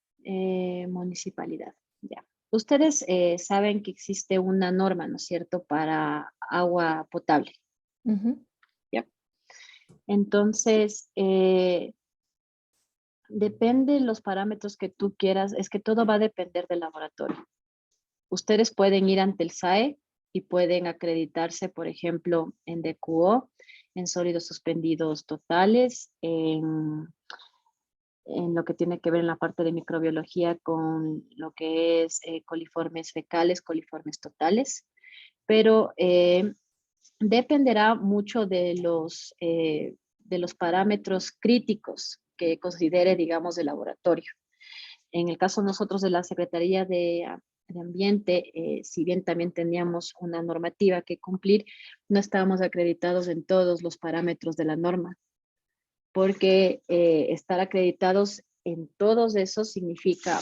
B: municipalidad, ya. Ustedes saben que existe una norma, ¿no es cierto?, para agua potable,
A: Ujú.
B: ¿ya? Entonces, depende los parámetros que tú quieras, es que todo va a depender del laboratorio. Ustedes pueden ir ante el SAE y pueden acreditarse, por ejemplo, en DQO, en sólidos suspendidos totales, en lo que tiene que ver en la parte de microbiología con lo que es coliformes fecales, coliformes totales, pero dependerá mucho de los parámetros críticos que considere, digamos, el laboratorio. En el caso nosotros de la Secretaría de Ambiente, si bien también teníamos una normativa que cumplir, no estábamos acreditados en todos los parámetros de la norma, porque estar acreditados en todos esos significa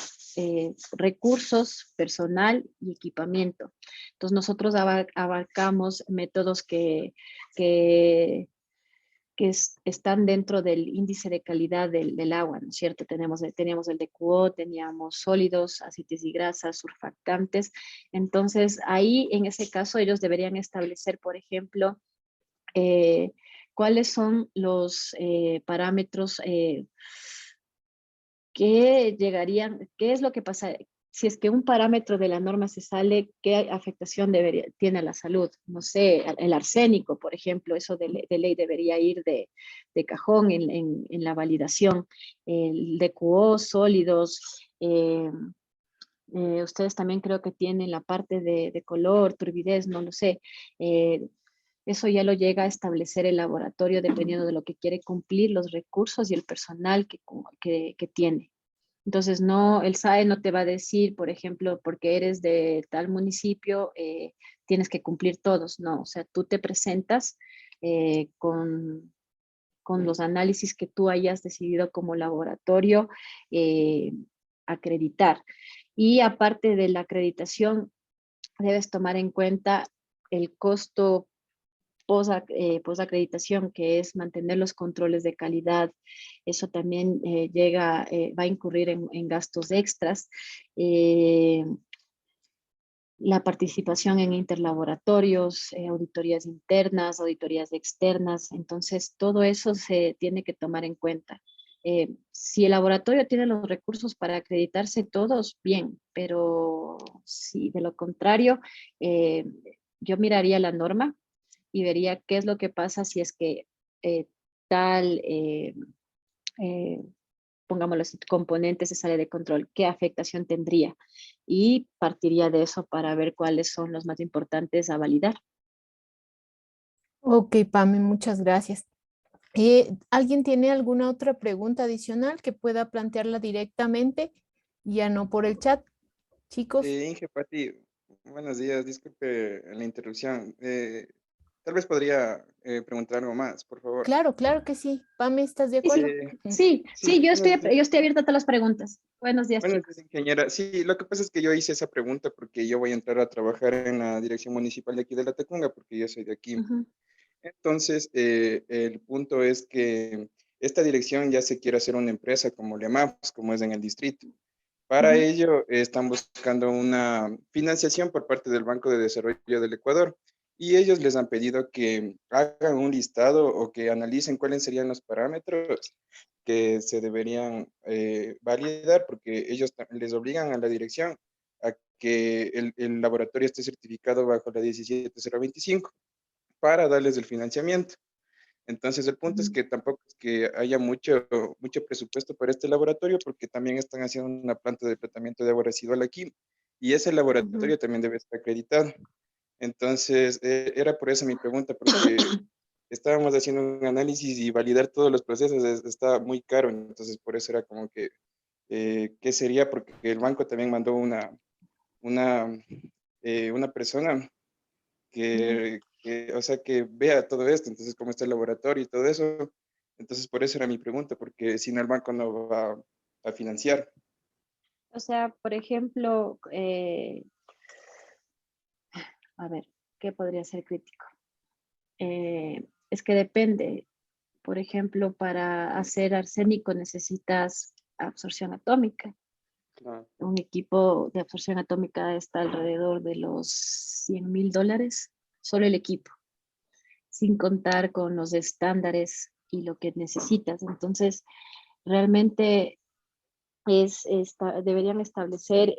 B: recursos, personal y equipamiento. Entonces nosotros abarcamos métodos que están dentro del índice de calidad del agua, ¿no es cierto? Teníamos el DQO, teníamos sólidos, aceites y grasas, surfactantes. Entonces, ahí, en ese caso, ellos deberían establecer, por ejemplo, eh, cuáles son los parámetros que llegarían, qué es lo que pasa, si es que un parámetro de la norma se sale, ¿qué afectación tiene a la salud? No sé, el arsénico, por ejemplo, eso de ley debería ir de cajón en la validación. El DQO, sólidos, ustedes también creo que tienen la parte de color, turbidez, no lo sé. Eso ya lo llega a establecer el laboratorio dependiendo de lo que quiere cumplir, los recursos y el personal que tiene. Entonces, no, el SAE no te va a decir, por ejemplo, porque eres de tal municipio, tienes que cumplir todos. No, o sea, tú te presentas con los análisis que tú hayas decidido como laboratorio eh, acreditar. Y aparte de la acreditación, debes tomar en cuenta el costo posacreditación, que es mantener los controles de calidad. Eso también va a incurrir en gastos extras. Eh, la participación en interlaboratorios, auditorías internas, auditorías externas. Entonces, todo eso se tiene que tomar en cuenta. Si el laboratorio tiene los recursos para acreditarse todos, bien, pero si de lo contrario, yo miraría la norma y vería qué es lo que pasa si es que eh, tal, eh, pongámoslo así, componente se sale de control, qué afectación tendría. Y partiría de eso para ver cuáles son los más importantes a validar.
A: Ok, Pame, muchas gracias. ¿Alguien tiene alguna otra pregunta adicional que pueda plantearla directamente? Ya no por el chat, chicos.
C: Inge, Pati, buenos días, disculpe la interrupción. Tal vez podría preguntar algo más, por favor.
A: Claro, claro que sí. Pame, ¿estás de
B: Sí, sí,
A: acuerdo?
B: sí,
C: Sí,
B: sí,
C: buenos días.
B: yo estoy abierta a todas las preguntas. Buenos días,
C: Buenos días,
B: chicos.
C: ingeniera. Sí, lo que pasa es que yo hice esa pregunta porque yo voy a entrar a trabajar en la dirección municipal de aquí de La Tacunga, porque yo soy de aquí.
B: Ujú,
C: Entonces, el punto es que esta dirección ya se quiere hacer una empresa como LEMAPS, como es en el distrito. Para
B: ujú,
C: ello, están buscando una financiación por parte del Banco de Desarrollo del Ecuador y ellos les han pedido que hagan un listado o que analicen cuáles serían los parámetros que se deberían validar, porque ellos les obligan a la dirección a que el laboratorio esté certificado bajo la 17025 para darles el financiamiento. Entonces, el punto es
B: ujú,
C: que tampoco es que haya mucho presupuesto para este laboratorio, porque también están haciendo una planta de tratamiento de agua residual aquí, y ese
B: ujú.
C: laboratorio también debe estar acreditado. Entonces, era por eso mi pregunta, porque estábamos haciendo un análisis y validar todos los procesos está muy caro, entonces por eso era como que, ¿qué sería? Porque el banco también mandó una, una persona
B: Ya.
C: o sea, que vea todo esto, entonces cómo está el laboratorio y todo eso. Entonces, por eso era mi pregunta, porque si no, el banco no va a financiar.
B: O sea, por ejemplo, a ver, ¿qué podría ser crítico? Es que depende. Por ejemplo, para hacer arsénico necesitas absorción atómica.
C: Claro.
B: Un equipo de absorción atómica está alrededor de los $100,000, solo el equipo, sin contar con los estándares y lo que necesitas. Entonces, realmente deberían establecer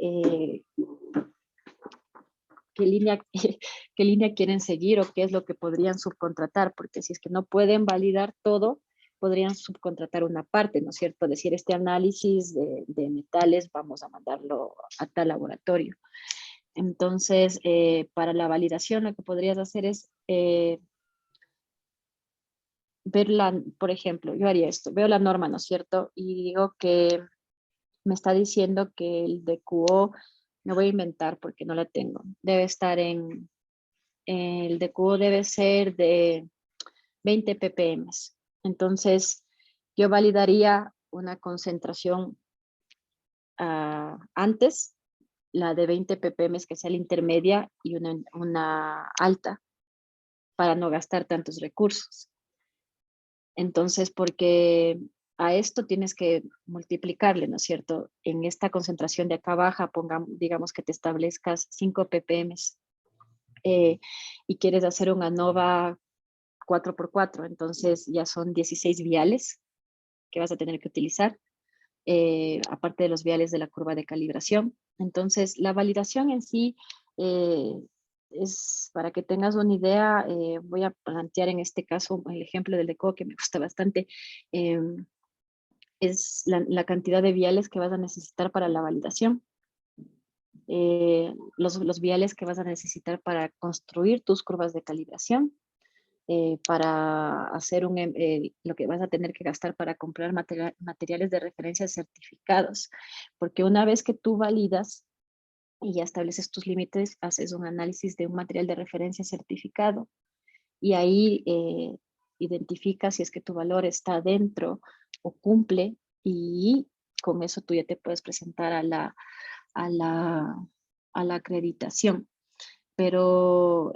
B: qué línea, qué línea quieren seguir o qué es lo que podrían subcontratar, porque si es que no pueden validar todo, podrían subcontratar una parte, ¿no es cierto? Decir, este análisis de metales vamos a mandarlo a tal laboratorio. Entonces, para la validación lo que podrías hacer es ver por ejemplo, yo haría esto, veo la norma, ¿no es cierto? Y digo que me está diciendo que el DQO, me voy a inventar porque no la tengo, debe estar el DQO debe ser de 20 ppm. Entonces, yo validaría una concentración antes, la de 20 ppm que sea la intermedia y una alta para no gastar tantos recursos. Entonces, porque a esto tienes que multiplicarle, ¿no es cierto? En esta concentración de acá baja, digamos que te establezcas 5 ppm y quieres hacer una ANOVA 4x4, entonces ya son 16 viales que vas a tener que utilizar, aparte de los viales de la curva de calibración. Entonces, la validación en sí es, para que tengas una idea, voy a plantear en este caso el ejemplo del DECO que me gusta bastante, es la cantidad de viales que vas a necesitar para la validación. Los viales que vas a necesitar para construir tus curvas de calibración, para hacer lo que vas a tener que gastar para comprar materiales de referencia certificados, porque una vez que tú validas y ya estableces tus límites, haces un análisis de un material de referencia certificado y ahí identificas si es que tu valor está dentro o cumple, y con eso tú ya te puedes presentar a la acreditación. Pero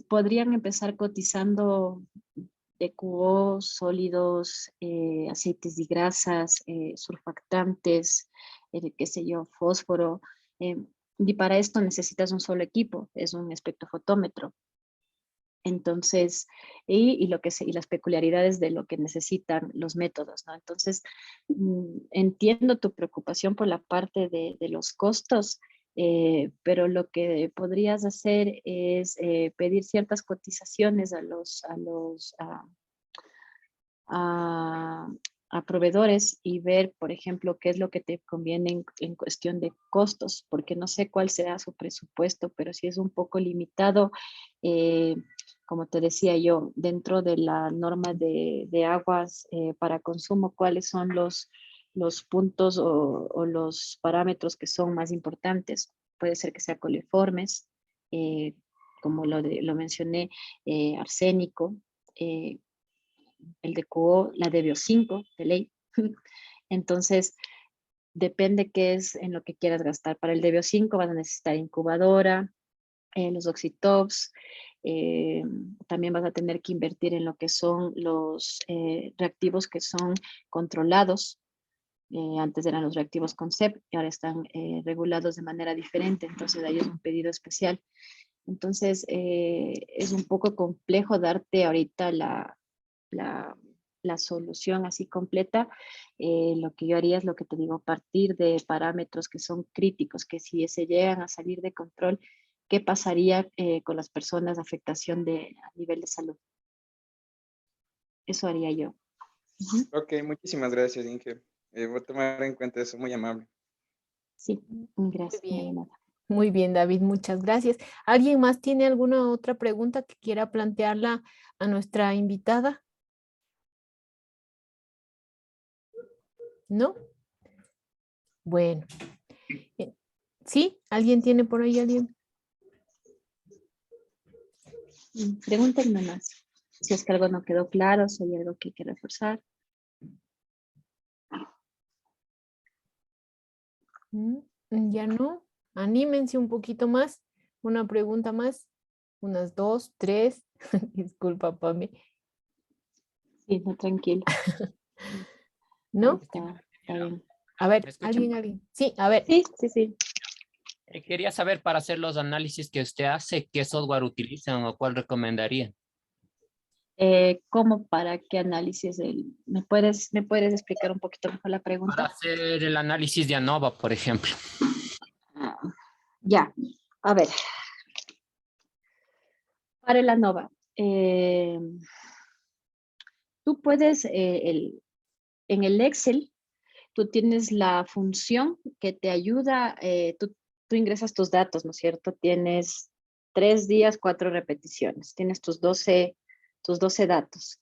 B: podrían empezar cotizando DQO, sólidos, aceites y grasas, surfactantes, qué sé yo, fósforo. Y para esto necesitas un solo equipo, es un espectrofotómetro. Entonces, y las peculiaridades de lo que necesitan los métodos, ¿no? Entonces, entiendo tu preocupación por la parte de los costos, pero lo que podrías hacer es pedir ciertas cotizaciones a proveedores y ver, por ejemplo, qué es lo que te conviene en cuestión de costos, porque no sé cuál será su presupuesto, pero si es un poco limitado, como te decía yo, dentro de la norma de aguas para consumo, cuáles son los puntos o los parámetros que son más importantes. Puede ser que sea coliformes, como lo mencioné, arsénico, el DQO, la de Bio5, de ley. Entonces, depende qué es en lo que quieras gastar. Para el de Bio5 vas a necesitar incubadora, los oxitops, también vas a tener que invertir en lo que son los reactivos que son controlados. Antes eran los reactivos CONCEP y ahora están regulados de manera diferente, entonces ahí es un pedido especial. Entonces, es un poco complejo darte ahorita la solución así completa. Lo que yo haría es lo que te digo, partir de parámetros que son críticos, que si se llegan a salir de control, ¿qué pasaría con las personas de afectación a nivel de salud? Eso haría yo.
C: Ok, muchísimas gracias, Inge. Voy a tomar en cuenta eso, muy amable.
B: Sí,
A: Muy
B: gracias.
A: bien. Muy bien, David, muchas gracias. ¿Alguien más tiene alguna otra pregunta que quiera plantearla a nuestra invitada? ¿No? Bueno. ¿Sí? ¿Alguien tiene por ahí alguien?
B: Pregúntenme más. Si es que algo no quedó claro, si hay algo que hay que reforzar.
A: Ya no. Anímense un poquito más. Una pregunta más. Unas 2, 3. Disculpa, Pame.
B: Sí, no, tranquilo.
A: ¿No?
B: Está bien.
A: A ver,
D: ¿Me escuchan?
A: alguien. Sí, a ver.
B: Sí, sí, sí.
D: Quería saber para hacer los análisis que usted hace, ¿qué software utilizan o cuál recomendaría?
B: ¿Cómo para qué análisis? Me puedes explicar un poquito mejor la
D: Para
B: pregunta?
D: hacer el análisis de ANOVA, por ejemplo.
B: Ah, ya, a ver, para el ANOVA, tú puedes, en el Excel, tú tienes la función que te ayuda, tú ingresas tus datos, ¿no es cierto? Tienes 3 días, 4 repeticiones, tienes tus 12 datos.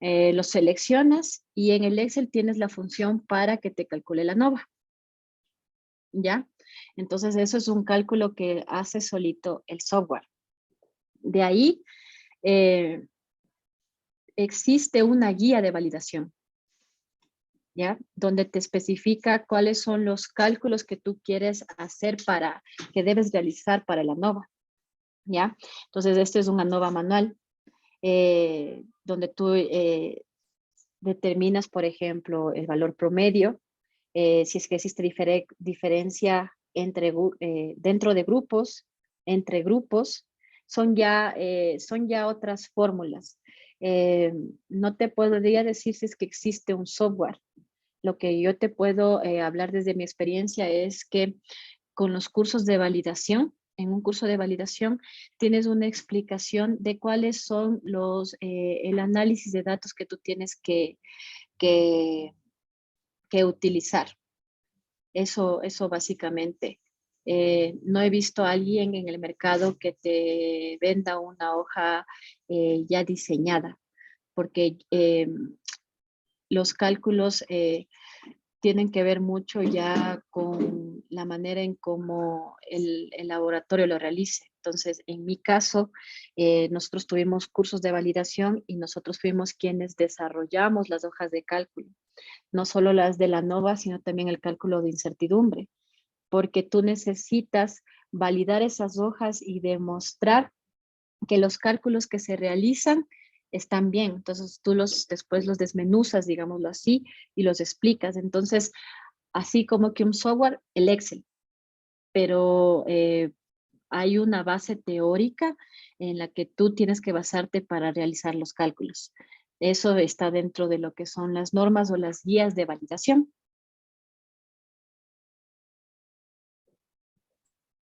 B: Los seleccionas y en el Excel tienes la función para que te calcule la ANOVA, ¿ya? Entonces eso es un cálculo que hace solito el software. De ahí existe una guía de validación, ¿ya? Donde te especifica cuáles son los cálculos que tú quieres hacer que debes realizar para la ANOVA, ¿ya? Entonces este es un ANOVA manual, donde tú determinas, por ejemplo, el valor promedio, si es que existe diferencia dentro de grupos, entre grupos, son ya otras fórmulas. No te podría decir si es que existe un software. Lo que yo te puedo hablar desde mi experiencia es que con los cursos de validación, en un curso de validación, tienes una explicación de cuáles son el análisis de datos que tú tienes que, que utilizar. Eso básicamente. No he visto a alguien en el mercado que te venda una hoja ya diseñada, porque los cálculos tienen que ver mucho ya con la manera en cómo el laboratorio lo realice. Entonces, en mi caso, nosotros tuvimos cursos de validación y nosotros fuimos quienes desarrollamos las hojas de cálculo, no solo las de la ANOVA, sino también el cálculo de incertidumbre, porque tú necesitas validar esas hojas y demostrar que los cálculos que se realizan están bien. Entonces tú después los desmenuzas, digámoslo así, y los explicas. Entonces, así como que un software, el Excel, pero hay una base teórica en la que tú tienes que basarte para realizar los cálculos. Eso está dentro de lo que son las normas o las guías de validación.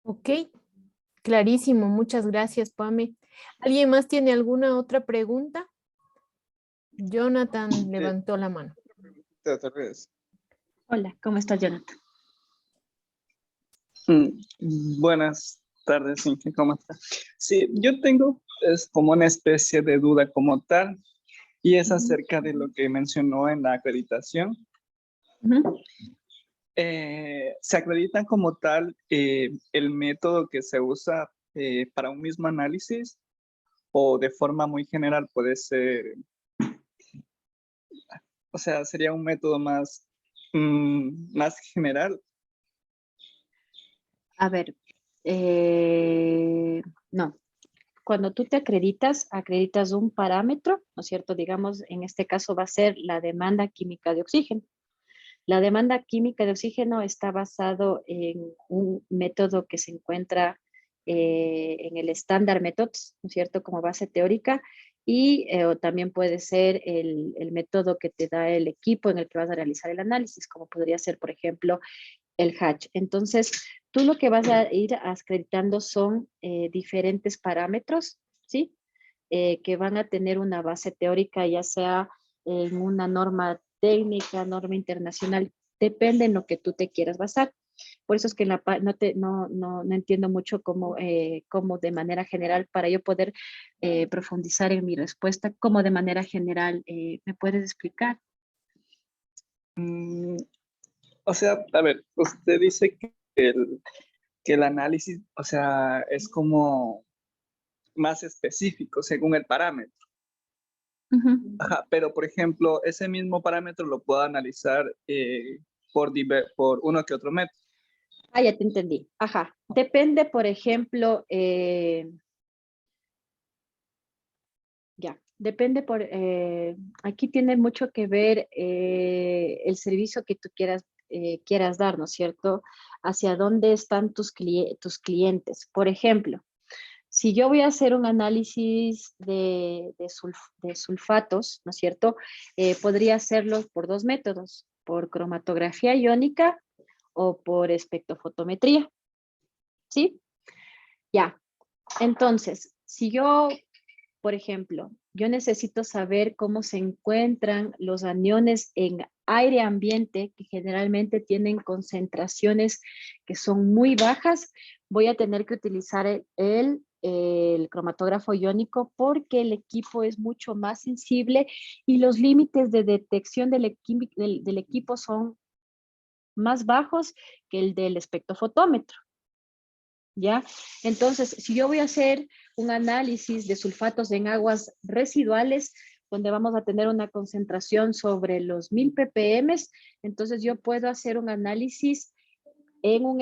A: Ok, clarísimo. Muchas gracias, Pame. ¿Alguien más tiene alguna otra pregunta? Jonathan levantó la mano.
C: Tal vez.
B: Hola, ¿cómo estás, Jonathan?
E: Buenas tardes, Inge, ¿cómo está? Sí, yo tengo como una especie de duda como tal, y es acerca de lo que mencionó en la acreditación. ¿Se acreditan como tal el método que se usa para un mismo análisis, o de forma muy general puede ser, o sea, sería un método más general?
B: A ver, no. Cuando tú te acreditas un parámetro, ¿no es cierto? Digamos, en este caso va a ser la demanda química de oxígeno. La demanda química de oxígeno está basado en un método que se encuentra en el Standard Methods, ¿no es cierto? Como base teórica, y también puede ser el método que te da el equipo en el que vas a realizar el análisis, como podría ser, por ejemplo, el Hatch. Entonces, tú lo que vas a ir acreditando son diferentes parámetros, ¿sí? Que van a tener una base teórica, ya sea en una norma técnica, norma internacional, depende en lo que tú te quieras basar. Por eso es que no entiendo mucho cómo de manera general, para yo poder profundizar en mi respuesta, cómo de manera general me puedes explicar.
E: Mm, O sea, a ver, usted dice que el análisis, o sea, es como más específico según el parámetro. Ajá, pero por ejemplo, ese mismo parámetro lo puedo analizar por uno que otro método.
B: Ah, ya te entendí. Ajá. Depende, por ejemplo, depende aquí tiene mucho que ver el servicio que tú quieras quieras dar, ¿no es cierto? Hacia dónde están tus clientes. Por ejemplo, si yo voy a hacer un análisis de sulfatos, ¿no es cierto? Podría hacerlo por dos métodos, por cromatografía iónica o por espectrofotometría, ¿sí? Ya, entonces, si yo, por ejemplo, yo necesito saber cómo se encuentran los aniones en aire ambiente, que generalmente tienen concentraciones que son muy bajas, voy a tener que utilizar el cromatógrafo iónico porque el equipo es mucho más sensible y los límites de detección del equipo son más bajos que el del espectrofotómetro. ¿Ya? Entonces, si yo voy a hacer un análisis de sulfatos en aguas residuales, donde vamos a tener una concentración sobre los 1000 ppm, entonces yo puedo hacer un análisis en un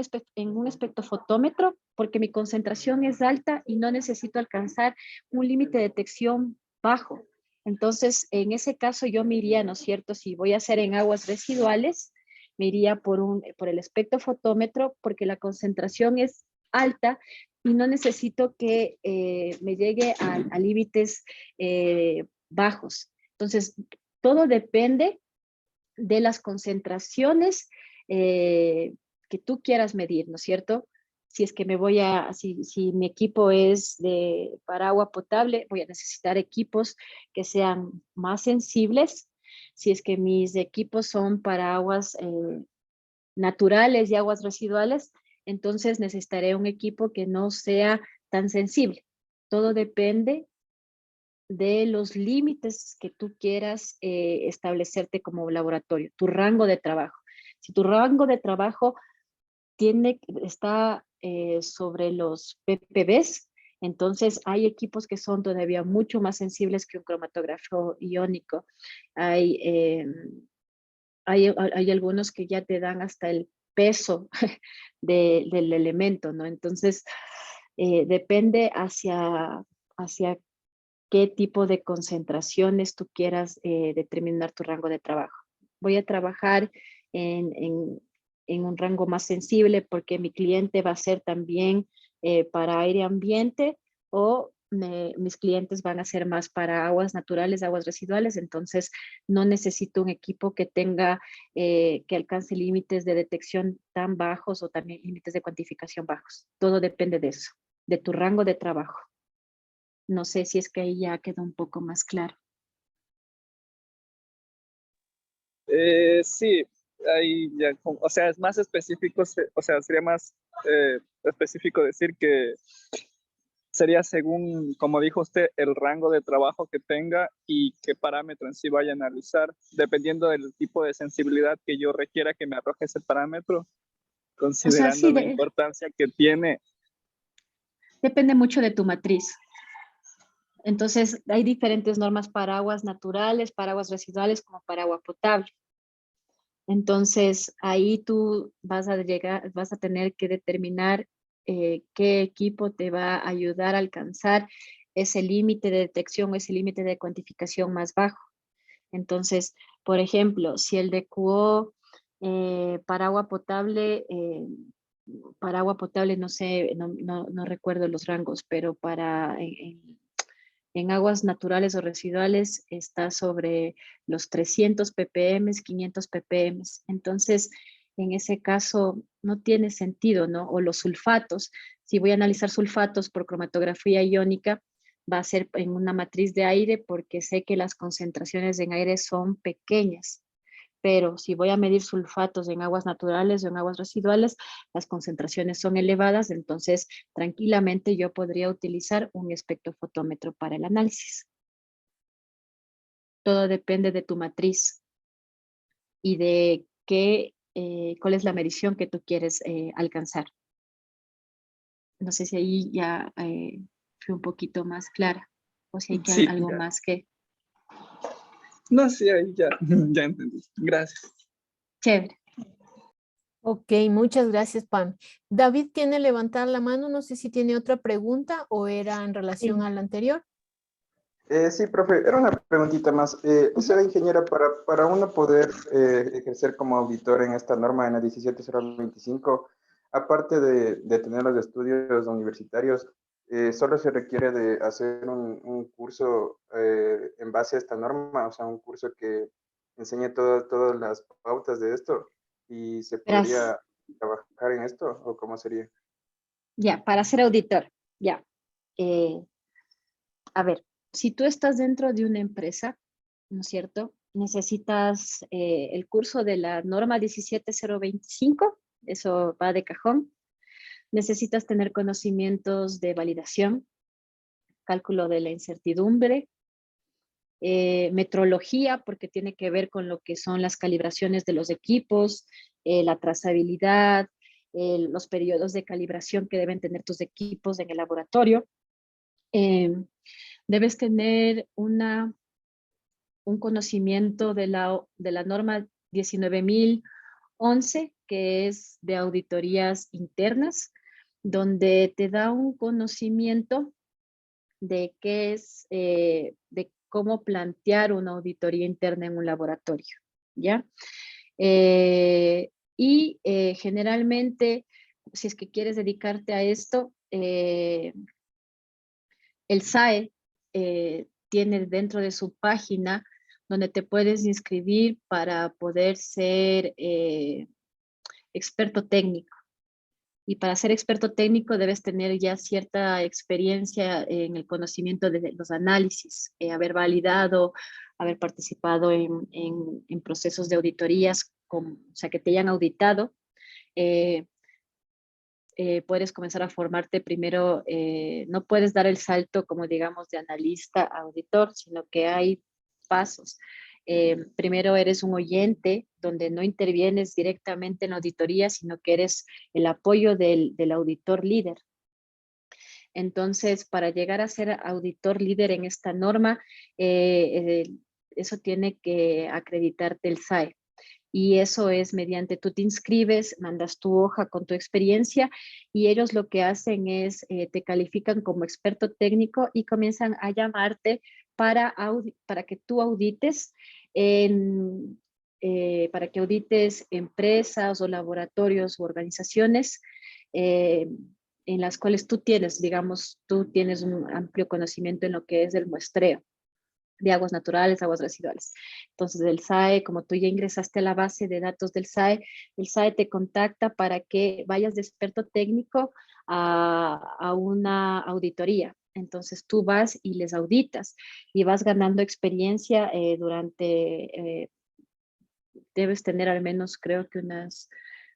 B: espectrofotómetro porque mi concentración es alta y no necesito alcanzar un límite de detección bajo. Entonces, en ese caso yo me iría, ¿no es cierto? Si voy a hacer en aguas residuales, me iría por el espectrofotómetro porque la concentración es alta y no necesito que me llegue a límites bajos. Entonces, todo depende de las concentraciones que tú quieras medir, ¿no es cierto? Si es que si mi equipo es para agua potable, voy a necesitar equipos que sean más sensibles. Si es que mis equipos son para aguas naturales y aguas residuales, entonces necesitaré un equipo que no sea tan sensible. Todo depende de los límites que tú quieras establecerte como laboratorio, tu rango de trabajo. Si tu rango de trabajo está sobre los ppbs, entonces hay equipos que son todavía mucho más sensibles que un cromatógrafo iónico. Hay algunos que ya te dan hasta el peso del elemento, ¿no? Entonces, depende hacia qué tipo de concentraciones tú quieras determinar tu rango de trabajo. Voy a trabajar en un rango más sensible porque mi cliente va a ser también para aire ambiente o mis clientes van a ser más para aguas naturales, aguas residuales, entonces no necesito un equipo que tenga, que alcance límites de detección tan bajos o también límites de cuantificación bajos. Todo depende de eso, de tu rango de trabajo. No sé si es que ahí ya quedó un poco más claro.
E: Sí, ahí ya, o sea, es más específico, o sea, sería más específico decir que sería según, como dijo usted, el rango de trabajo que tenga y qué parámetro en sí vaya a analizar, dependiendo del tipo de sensibilidad que yo requiera que me arroje ese parámetro, considerando
B: sí,
E: la importancia que tiene.
B: Depende mucho de tu matriz. Entonces, hay diferentes normas para aguas naturales, para aguas residuales, como para agua potable. Entonces, ahí tú vas a tener que determinar qué equipo te va a ayudar a alcanzar ese límite de detección, ese límite de cuantificación más bajo. Entonces, por ejemplo, si el DQO para agua potable, no sé, no recuerdo los rangos, pero en aguas naturales o residuales está sobre los 300 ppm, 500 ppm. Entonces, en ese caso no tiene sentido, ¿no? O los sulfatos, si voy a analizar sulfatos por cromatografía iónica, va a ser en una matriz de aire porque sé que las concentraciones en aire son pequeñas. Pero si voy a medir sulfatos en aguas naturales o en aguas residuales, las concentraciones son elevadas, entonces tranquilamente yo podría utilizar un espectrofotómetro para el análisis. Todo depende de tu matriz y de cuál es la medición que tú quieres alcanzar. No sé si ahí ya fui un poquito más clara o si hay
E: Sí,
B: algo
E: ya.
B: más que...
E: No, sí, ahí ya, ya entendí. Gracias.
B: Chévere.
A: Ok, muchas gracias, Pam. David tiene levantada la mano, no sé si tiene otra pregunta o era en relación
B: Sí.
A: a la anterior.
C: Sí, profe, era una preguntita más. Usted, ingeniera, para uno poder ejercer como auditor en esta norma, en la 17025, aparte de tener los estudios universitarios, solo se requiere de hacer un curso en base a esta norma, o sea, un curso que enseñe todas las pautas de esto y se
B: Verás,
C: podría trabajar en esto, ¿o cómo sería?
B: ya, para ser auditor, ya. Eh, a ver, si tú estás dentro de una empresa, ¿no es cierto? Necesitas el curso de la norma 17025, eso va de cajón. Necesitas tener conocimientos de validación, cálculo de la incertidumbre, metrología, porque tiene que ver con lo que son las calibraciones de los equipos, la trazabilidad, los periodos de calibración que deben tener tus equipos en el laboratorio. Eh, debes tener un conocimiento de la norma 19.011, que es de auditorías internas, donde te da un conocimiento de qué es, de cómo plantear una auditoría interna en un laboratorio, ¿ya? Generalmente, si es que quieres dedicarte a esto, el SAE tiene dentro de su página donde te puedes inscribir para poder ser experto técnico. Y para ser experto técnico debes tener ya cierta experiencia en el conocimiento de los análisis, haber validado, haber participado en procesos de auditorías, o sea, que te hayan auditado. Eh, puedes comenzar a formarte primero, no puedes dar el salto como digamos de analista a auditor, sino que hay pasos. Primero eres un oyente donde no intervienes directamente en la auditoría, sino que eres el apoyo del auditor líder. Entonces, para llegar a ser auditor líder en esta norma, eso tiene que acreditarte el SAE. Y eso es mediante, tú te inscribes, mandas tu hoja con tu experiencia y ellos lo que hacen es, te califican como experto técnico y comienzan a llamarte para que tú audites para que audites empresas o laboratorios u organizaciones en las cuales tú tienes, digamos, tú tienes un amplio conocimiento en lo que es el muestreo de aguas naturales, aguas residuales. Entonces el SAE, como tú ya ingresaste a la base de datos del SAE, el SAE te contacta para que vayas de experto técnico a una auditoría. Entonces tú vas y les auditas y vas ganando experiencia debes tener al menos creo que unas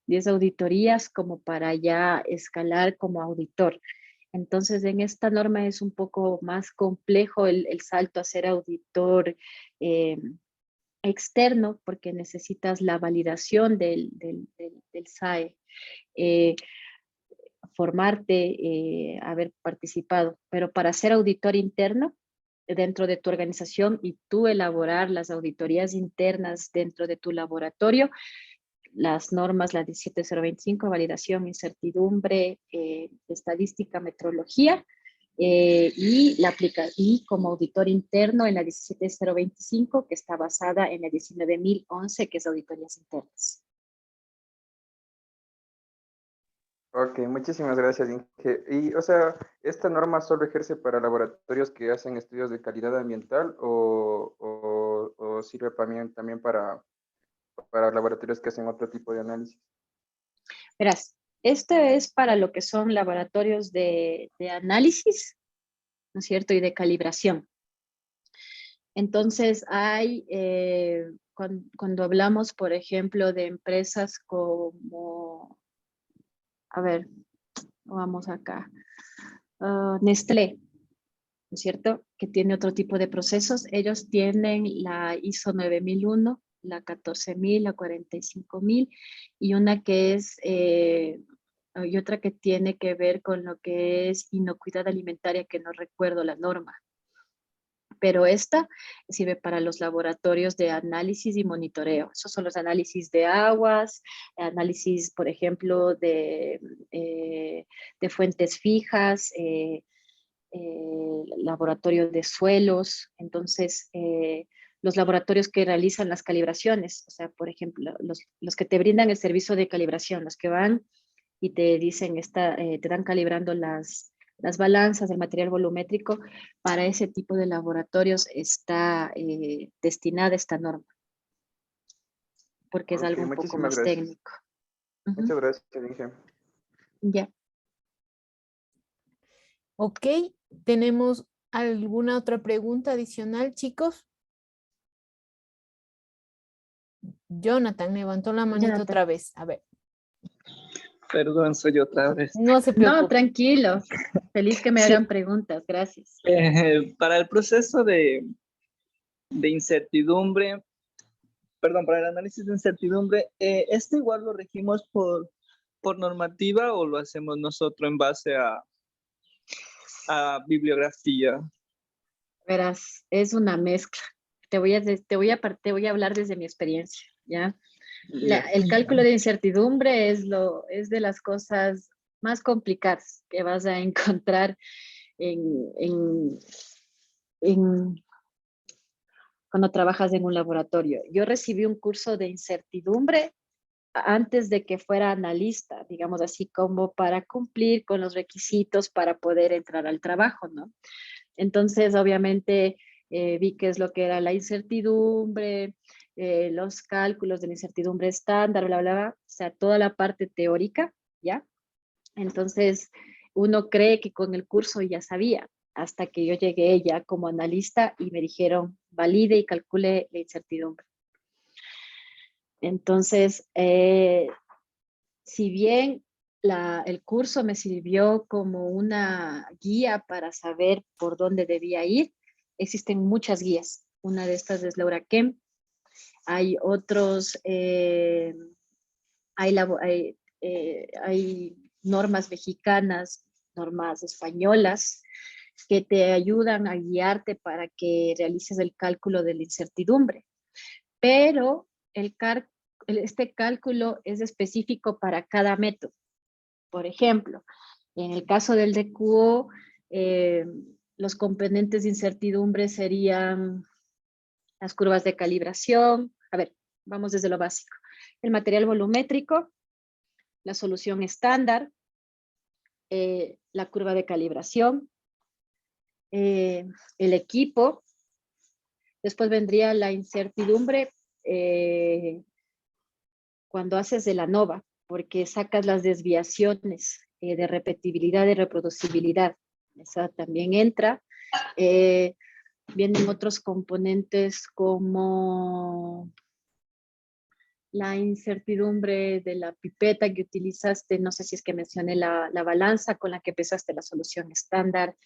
B: 10 auditorías como para ya escalar como auditor. Entonces, en esta norma es un poco más complejo el salto a ser auditor eh, externo porque necesitas la validación del SAE, eh, formarte, haber participado. Pero para ser auditor interno dentro de tu organización y tú elaborar las auditorías internas dentro de tu laboratorio, las normas, la 17025, validación, incertidumbre, estadística, metrología, y como auditor interno en la 17025, que está basada en la 19.011, que es auditorías internas.
C: Ok, muchísimas gracias, Inge. Y, o sea, ¿esta norma solo ejerce para laboratorios que hacen estudios de calidad ambiental o sirve también para laboratorios que hacen otro tipo de análisis?
B: Verás, esto es para lo que son laboratorios de análisis, ¿no es cierto? Y de calibración. Entonces, cuando hablamos, por ejemplo, de empresas como, a ver, vamos acá, Nestlé, ¿no es cierto? Que tiene otro tipo de procesos. Ellos tienen la ISO 9001, la 14.000, la 45.000 y una que es, y otra que tiene que ver con lo que es inocuidad alimentaria, que no recuerdo la norma. Pero esta sirve para los laboratorios de análisis y monitoreo. Esos son los análisis de aguas, análisis, por ejemplo, de fuentes fijas, laboratorio de suelos. Entonces, los laboratorios que realizan las calibraciones, o sea, por ejemplo, los que te brindan el servicio de calibración, los que van y te dicen, te dan calibrando las balanzas del material volumétrico, para ese tipo de laboratorios está destinada esta norma, porque es
C: Ok,
B: algo un poco
C: muchísimas
B: más
C: gracias.
B: técnico.
C: Muchas gracias, Inge.
B: Ya.
A: Ok, ¿tenemos alguna otra pregunta adicional, chicos? Jonathan levantó la manito
B: Jonathan.
A: otra vez. A ver,
E: Perdón, soy yo otra vez.
A: no se
B: No,
A: preocupe.
B: tranquilo. Feliz que me
E: Sí.
B: hagan preguntas. Gracias.
E: Para el proceso de incertidumbre, perdón, para el análisis de incertidumbre, ¿este igual lo regimos por normativa o lo hacemos nosotros en base a bibliografía?
B: Verás, es una mezcla. Te voy a hablar desde mi experiencia, ¿ya? El cálculo de incertidumbre es de las cosas más complicadas que vas a encontrar cuando trabajas en un laboratorio. Yo recibí un curso de incertidumbre antes de que fuera analista, digamos así, como para cumplir con los requisitos para poder entrar al trabajo, ¿no? Entonces, obviamente, vi qué es lo que era la incertidumbre, los cálculos de la incertidumbre estándar, bla, bla, bla, o sea, toda la parte teórica, ¿ya? Entonces, uno cree que con el curso ya sabía, hasta que yo llegué ya como analista y me dijeron, valide y calcule la incertidumbre. Entonces, si bien el curso me sirvió como una guía para saber por dónde debía ir, existen muchas guías. Una de estas es Laura Kemp. Hay otros, hay normas mexicanas, normas españolas, que te ayudan a guiarte para que realices el cálculo de la incertidumbre. Pero este cálculo es específico para cada método. Por ejemplo, en el caso del DQO, los componentes de incertidumbre serían las curvas de calibración. A ver, vamos desde lo básico. El material volumétrico, la solución estándar, la curva de calibración, el equipo. Después vendría la incertidumbre cuando haces de la ANOVA, porque sacas las desviaciones de repetibilidad y reproducibilidad. Esa también entra. Vienen otros componentes como la incertidumbre de la pipeta que utilizaste, no sé si es que mencioné la balanza con la que pesaste la solución estándar.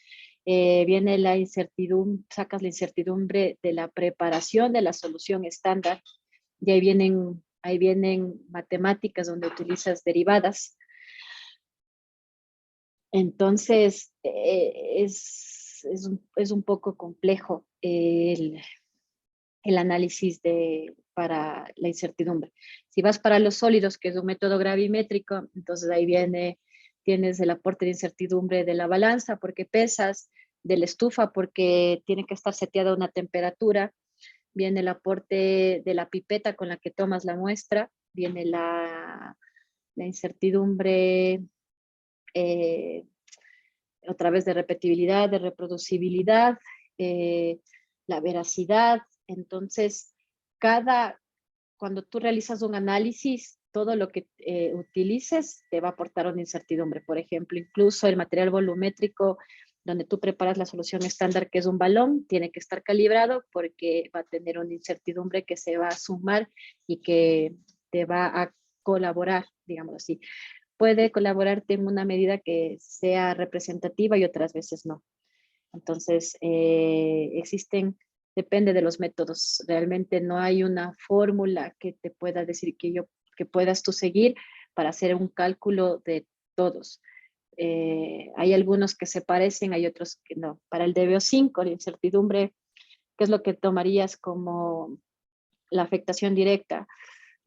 B: Viene la incertidumbre, sacas la incertidumbre de la preparación de la solución estándar, y ahí vienen matemáticas donde utilizas derivadas. Entonces, es un poco complejo el análisis para la incertidumbre. Si vas para los sólidos, que es un método gravimétrico, entonces ahí tienes el aporte de incertidumbre de la balanza porque pesas, de la estufa porque tiene que estar seteada a una temperatura, viene el aporte de la pipeta con la que tomas la muestra, viene la incertidumbre otra vez de repetibilidad, de reproducibilidad, la veracidad. Entonces, cuando tú realizas un análisis, todo lo que utilices te va a aportar una incertidumbre. Por ejemplo, incluso el material volumétrico donde tú preparas la solución estándar, que es un balón, tiene que estar calibrado porque va a tener una incertidumbre que se va a sumar y que te va a colaborar, digamos así. Puede colaborarte en una medida que sea representativa y otras veces no. Entonces, depende de los métodos. Realmente no hay una fórmula que te pueda decir que puedas tú seguir para hacer un cálculo de todos. Hay algunos que se parecen, hay otros que no. Para el DBO5, la incertidumbre, ¿qué es lo que tomarías como la afectación directa?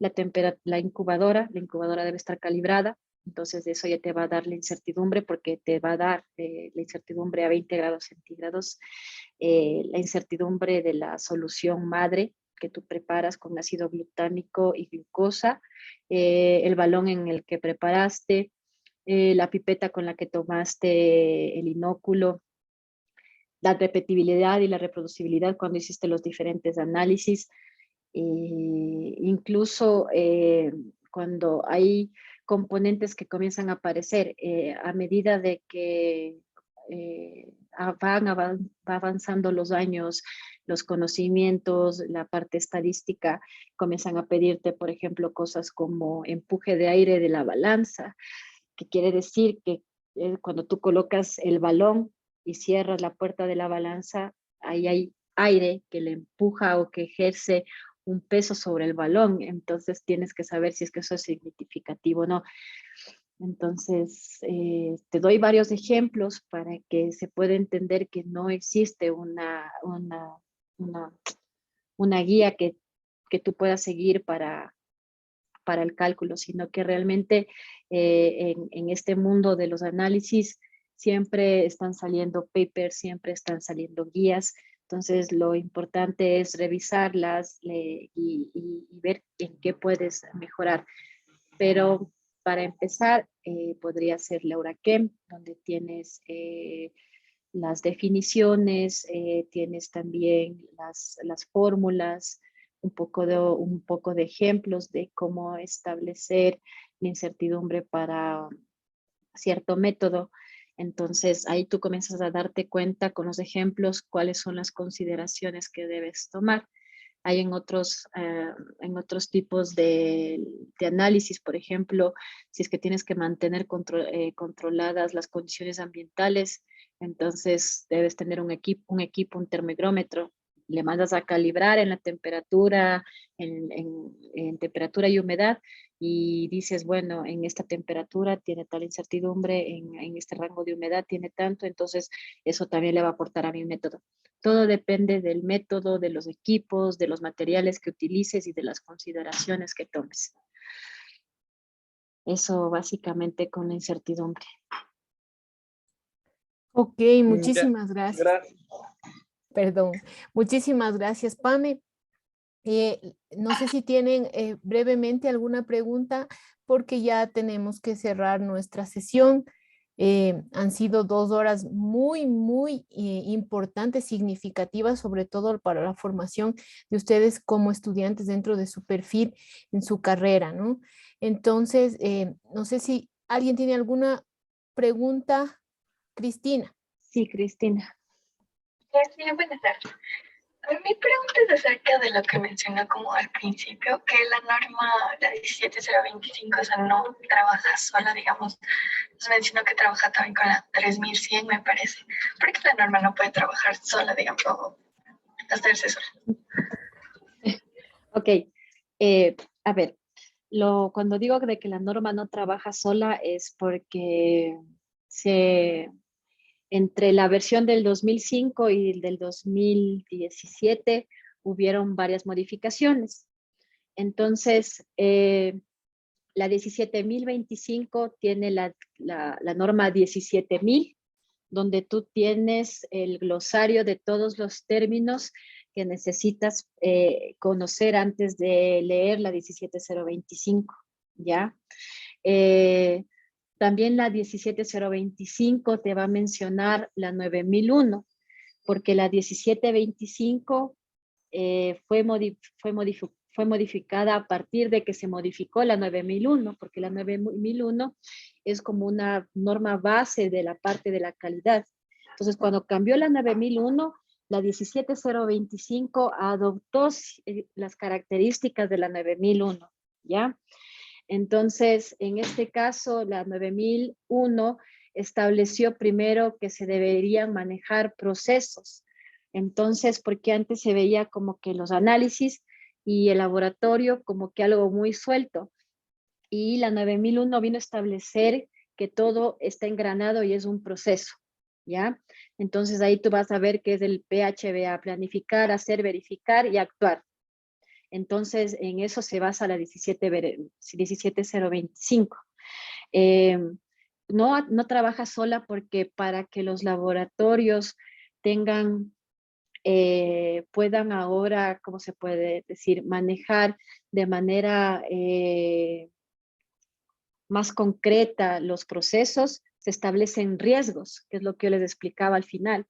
B: La incubadora debe estar calibrada, Entonces eso ya te va a dar la incertidumbre, porque te va a dar la incertidumbre a 20 grados centígrados, la incertidumbre de la solución madre que tú preparas con ácido glutámico y glucosa, el balón en el que preparaste, la pipeta con la que tomaste el inóculo, la repetibilidad y la reproducibilidad cuando hiciste los diferentes análisis, incluso cuando hay componentes que comienzan a aparecer a medida de que va avanzando los años, los conocimientos, la parte estadística, comienzan a pedirte, por ejemplo, cosas como empuje de aire de la balanza, que quiere decir que cuando tú colocas el balón y cierras la puerta de la balanza, ahí hay aire que le empuja o que ejerce un peso sobre el balón. Entonces tienes que saber si es que eso es significativo o no. Entonces, te doy varios ejemplos para que se pueda entender que no existe una guía que tú puedas seguir para el cálculo, sino que realmente en este mundo de los análisis siempre están saliendo papers, siempre están saliendo guías. Entonces, lo importante es revisarlas y ver en qué puedes mejorar. Pero para empezar, podría ser Leurakem, donde tienes las definiciones, tienes también las fórmulas, un poco de ejemplos de cómo establecer la incertidumbre para cierto método. Entonces, ahí tú comienzas a darte cuenta con los ejemplos cuáles son las consideraciones que debes tomar. Hay en otros tipos de análisis, por ejemplo, si es que tienes que mantener controladas las condiciones ambientales, entonces debes tener un equipo, un termómetro. Le mandas a calibrar en la temperatura, en temperatura y humedad, y dices, bueno, en esta temperatura tiene tal incertidumbre, en este rango de humedad tiene tanto, entonces eso también le va a aportar a mi método. Todo depende del método, de los equipos, de los materiales que utilices y de las consideraciones que tomes. Eso básicamente con la incertidumbre.
A: Ok, muchísimas gracias.
E: Gracias.
A: Perdón, muchísimas gracias, Pame. No sé si tienen brevemente alguna pregunta, porque ya tenemos que cerrar nuestra sesión. Han sido 2 horas muy, muy importantes, significativas, sobre todo para la formación de ustedes como estudiantes dentro de su perfil en su carrera, ¿no? Entonces, no sé si alguien tiene alguna pregunta. Cristina.
B: Sí, Cristina.
F: Sí, buenas tardes. Mi pregunta es acerca de lo que mencionó como al principio, que la norma, la 17025, o sea, no trabaja sola, digamos. Nos mencionó que trabaja también con la 3100, me parece. ¿Por qué la norma no puede trabajar sola, digamos, o hacerse sola?
B: Ok. A ver, cuando digo de que la norma no trabaja sola es porque entre la versión del 2005 y del 2017 hubieron varias modificaciones. Entonces, la 17.025 tiene la norma 17.000, donde tú tienes el glosario de todos los términos que necesitas conocer antes de leer la 17.025, ¿ya? También la 17.025 te va a mencionar la 9001, porque la 17.25 fue modificada a partir de que se modificó la 9001, porque la 9001 es como una norma base de la parte de la calidad. Entonces, cuando cambió la 9001, la 17.025 adoptó las características de la 9001, ¿ya? Entonces, en este caso, la 9001 estableció primero que se deberían manejar procesos. Entonces, porque antes se veía como que los análisis y el laboratorio como que algo muy suelto. Y la 9001 vino a establecer que todo está engranado y es un proceso, ¿ya? Entonces, ahí tú vas a ver que es el PHBA, planificar, hacer, verificar y actuar. Entonces, en eso se basa la 17025. No trabaja sola porque para que los laboratorios tengan, puedan ahora, ¿cómo se puede decir?, manejar de manera más concreta los procesos, se establecen riesgos, que es lo que yo les explicaba al final.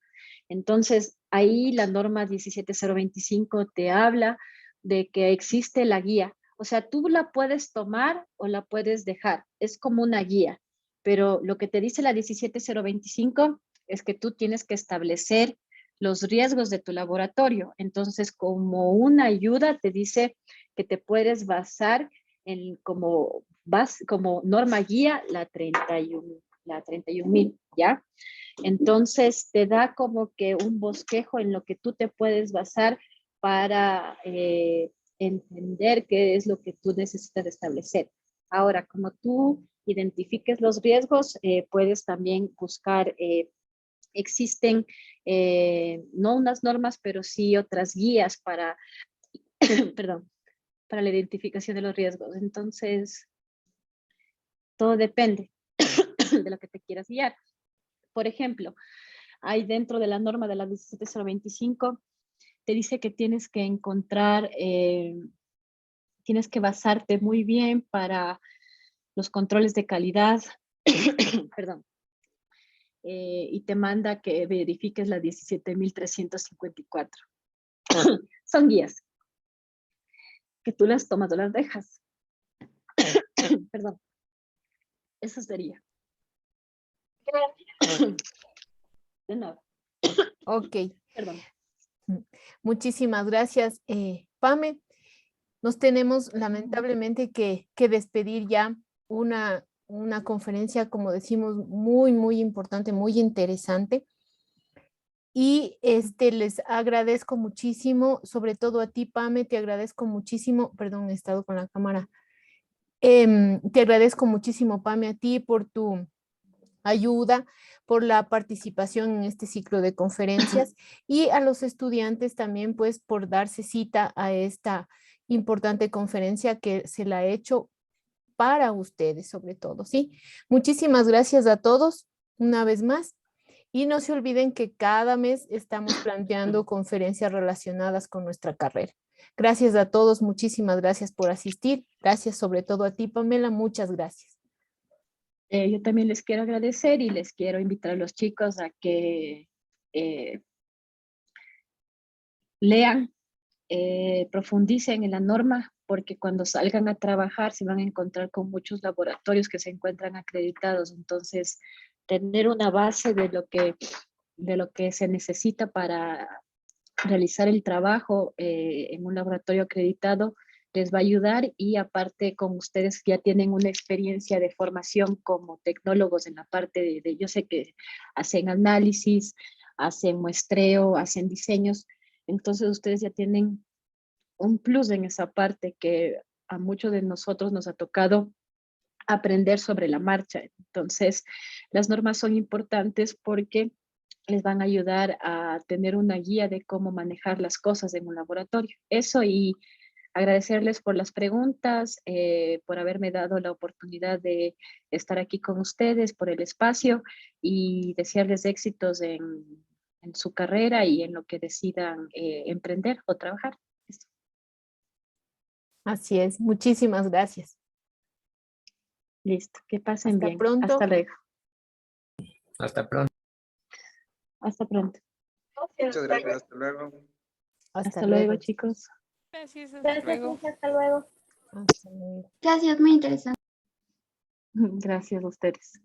B: Entonces, ahí la norma 17025 te habla de que existe la guía. O sea, tú la puedes tomar o la puedes dejar. Es como una guía. Pero lo que te dice la 17025 es que tú tienes que establecer los riesgos de tu laboratorio. Entonces, como una ayuda, te dice que te puedes basar en como norma guía la 31.000, ¿ya? Entonces te da como que un bosquejo en lo que tú te puedes basar para entender qué es lo que tú necesitas establecer. Ahora, como tú identifiques los riesgos, puedes también buscar, existen no unas normas, pero sí otras guías para, perdón, para la identificación de los riesgos. Entonces, todo depende de lo que te quieras guiar. Por ejemplo, hay dentro de la norma de la 17025, te dice que tienes que encontrar, tienes que basarte muy bien para los controles de calidad, perdón, y te manda que verifiques la 17.354. Son guías, que tú las tomas o las dejas. Perdón, eso sería.
F: Gracias.
B: De nada.
A: Ok.
B: Perdón.
A: Muchísimas gracias, Pame. Nos tenemos lamentablemente que despedir ya una conferencia, como decimos, muy, muy importante, muy interesante. Y les agradezco muchísimo, sobre todo a ti, Pame, te agradezco muchísimo, perdón, he estado con la cámara. Te agradezco muchísimo, Pame, a ti por tu ayuda, por la participación en este ciclo de conferencias y a los estudiantes también, pues, por darse cita a esta importante conferencia que se la he hecho para ustedes, sobre todo, ¿sí? Muchísimas gracias a todos una vez más y no se olviden que cada mes estamos planteando conferencias relacionadas con nuestra carrera. Gracias a todos, muchísimas gracias por asistir. Gracias sobre todo a ti, Pamela, muchas gracias.
B: Yo también les quiero agradecer y les quiero invitar a los chicos a que lean, profundicen en la norma, porque cuando salgan a trabajar se van a encontrar con muchos laboratorios que se encuentran acreditados. Entonces, tener una base de lo que se necesita para realizar el trabajo en un laboratorio acreditado les va a ayudar, y aparte con ustedes ya tienen una experiencia de formación como tecnólogos en la parte yo sé que hacen análisis, hacen muestreo, hacen diseños, entonces ustedes ya tienen un plus en esa parte que a muchos de nosotros nos ha tocado aprender sobre la marcha. Entonces, las normas son importantes porque les van a ayudar a tener una guía de cómo manejar las cosas en un laboratorio. Eso, y agradecerles por las preguntas, por haberme dado la oportunidad de estar aquí con ustedes, por el espacio, y desearles éxitos en su carrera y en lo que decidan emprender o trabajar.
A: Así es, muchísimas gracias.
B: Listo, que pasen
A: Hasta
B: bien.
A: pronto.
B: Hasta luego.
D: Hasta pronto.
B: Hasta pronto.
C: Muchas gracias, hasta luego.
B: Hasta luego, chicos.
G: Gracias, hasta luego.
F: Hasta luego.
A: Hasta luego.
F: Gracias, muy interesante.
B: Gracias a ustedes.